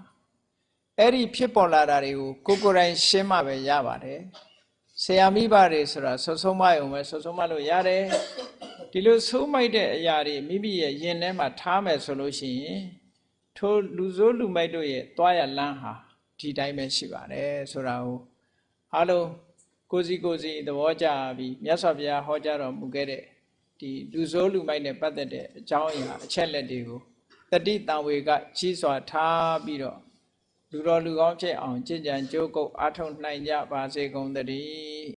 အဲ့ဒီဖြစ်ပေါ်လာတာတွေကိုကိုယ်တိုင်ရှင်းမှပဲရပါတယ်ဆရာမိဘတွေဆိုတာဆွဆုံးမယုံပဲဆွဆုံးမလို့ရတယ်ဒီလိုဆိုးမိုက်တဲ့အရာတွေမိမိရဲ့ရင်ထဲမှာထားမယ်ဆိုလို့ရှိရင်ထိုလူဆိုးလူမိုက်တို့ရဲ့သွားရလမ်းဟာဒီတိုင်းပဲရှိပါတယ်ဆိုတာကိုအားလုံးကိုစီသဘောကျပြီးမြတ်စွာဘုရားဟောကြားတော်မူခဲ့တဲ့ဒီလူဆိုးလူမိုက်နဲ့ပတ်သက်တဲ့အကြောင်းအရာအချက်လက်တွေကိုတတိတံဝေကကြီးစွာထားပြီးတော့လူတော်လူကောင်းဖြစ်အောင်ကြင်ကြံကြိုးကုပ်အားထုတ်နိုင်ကြပါစေကုန်သတည်း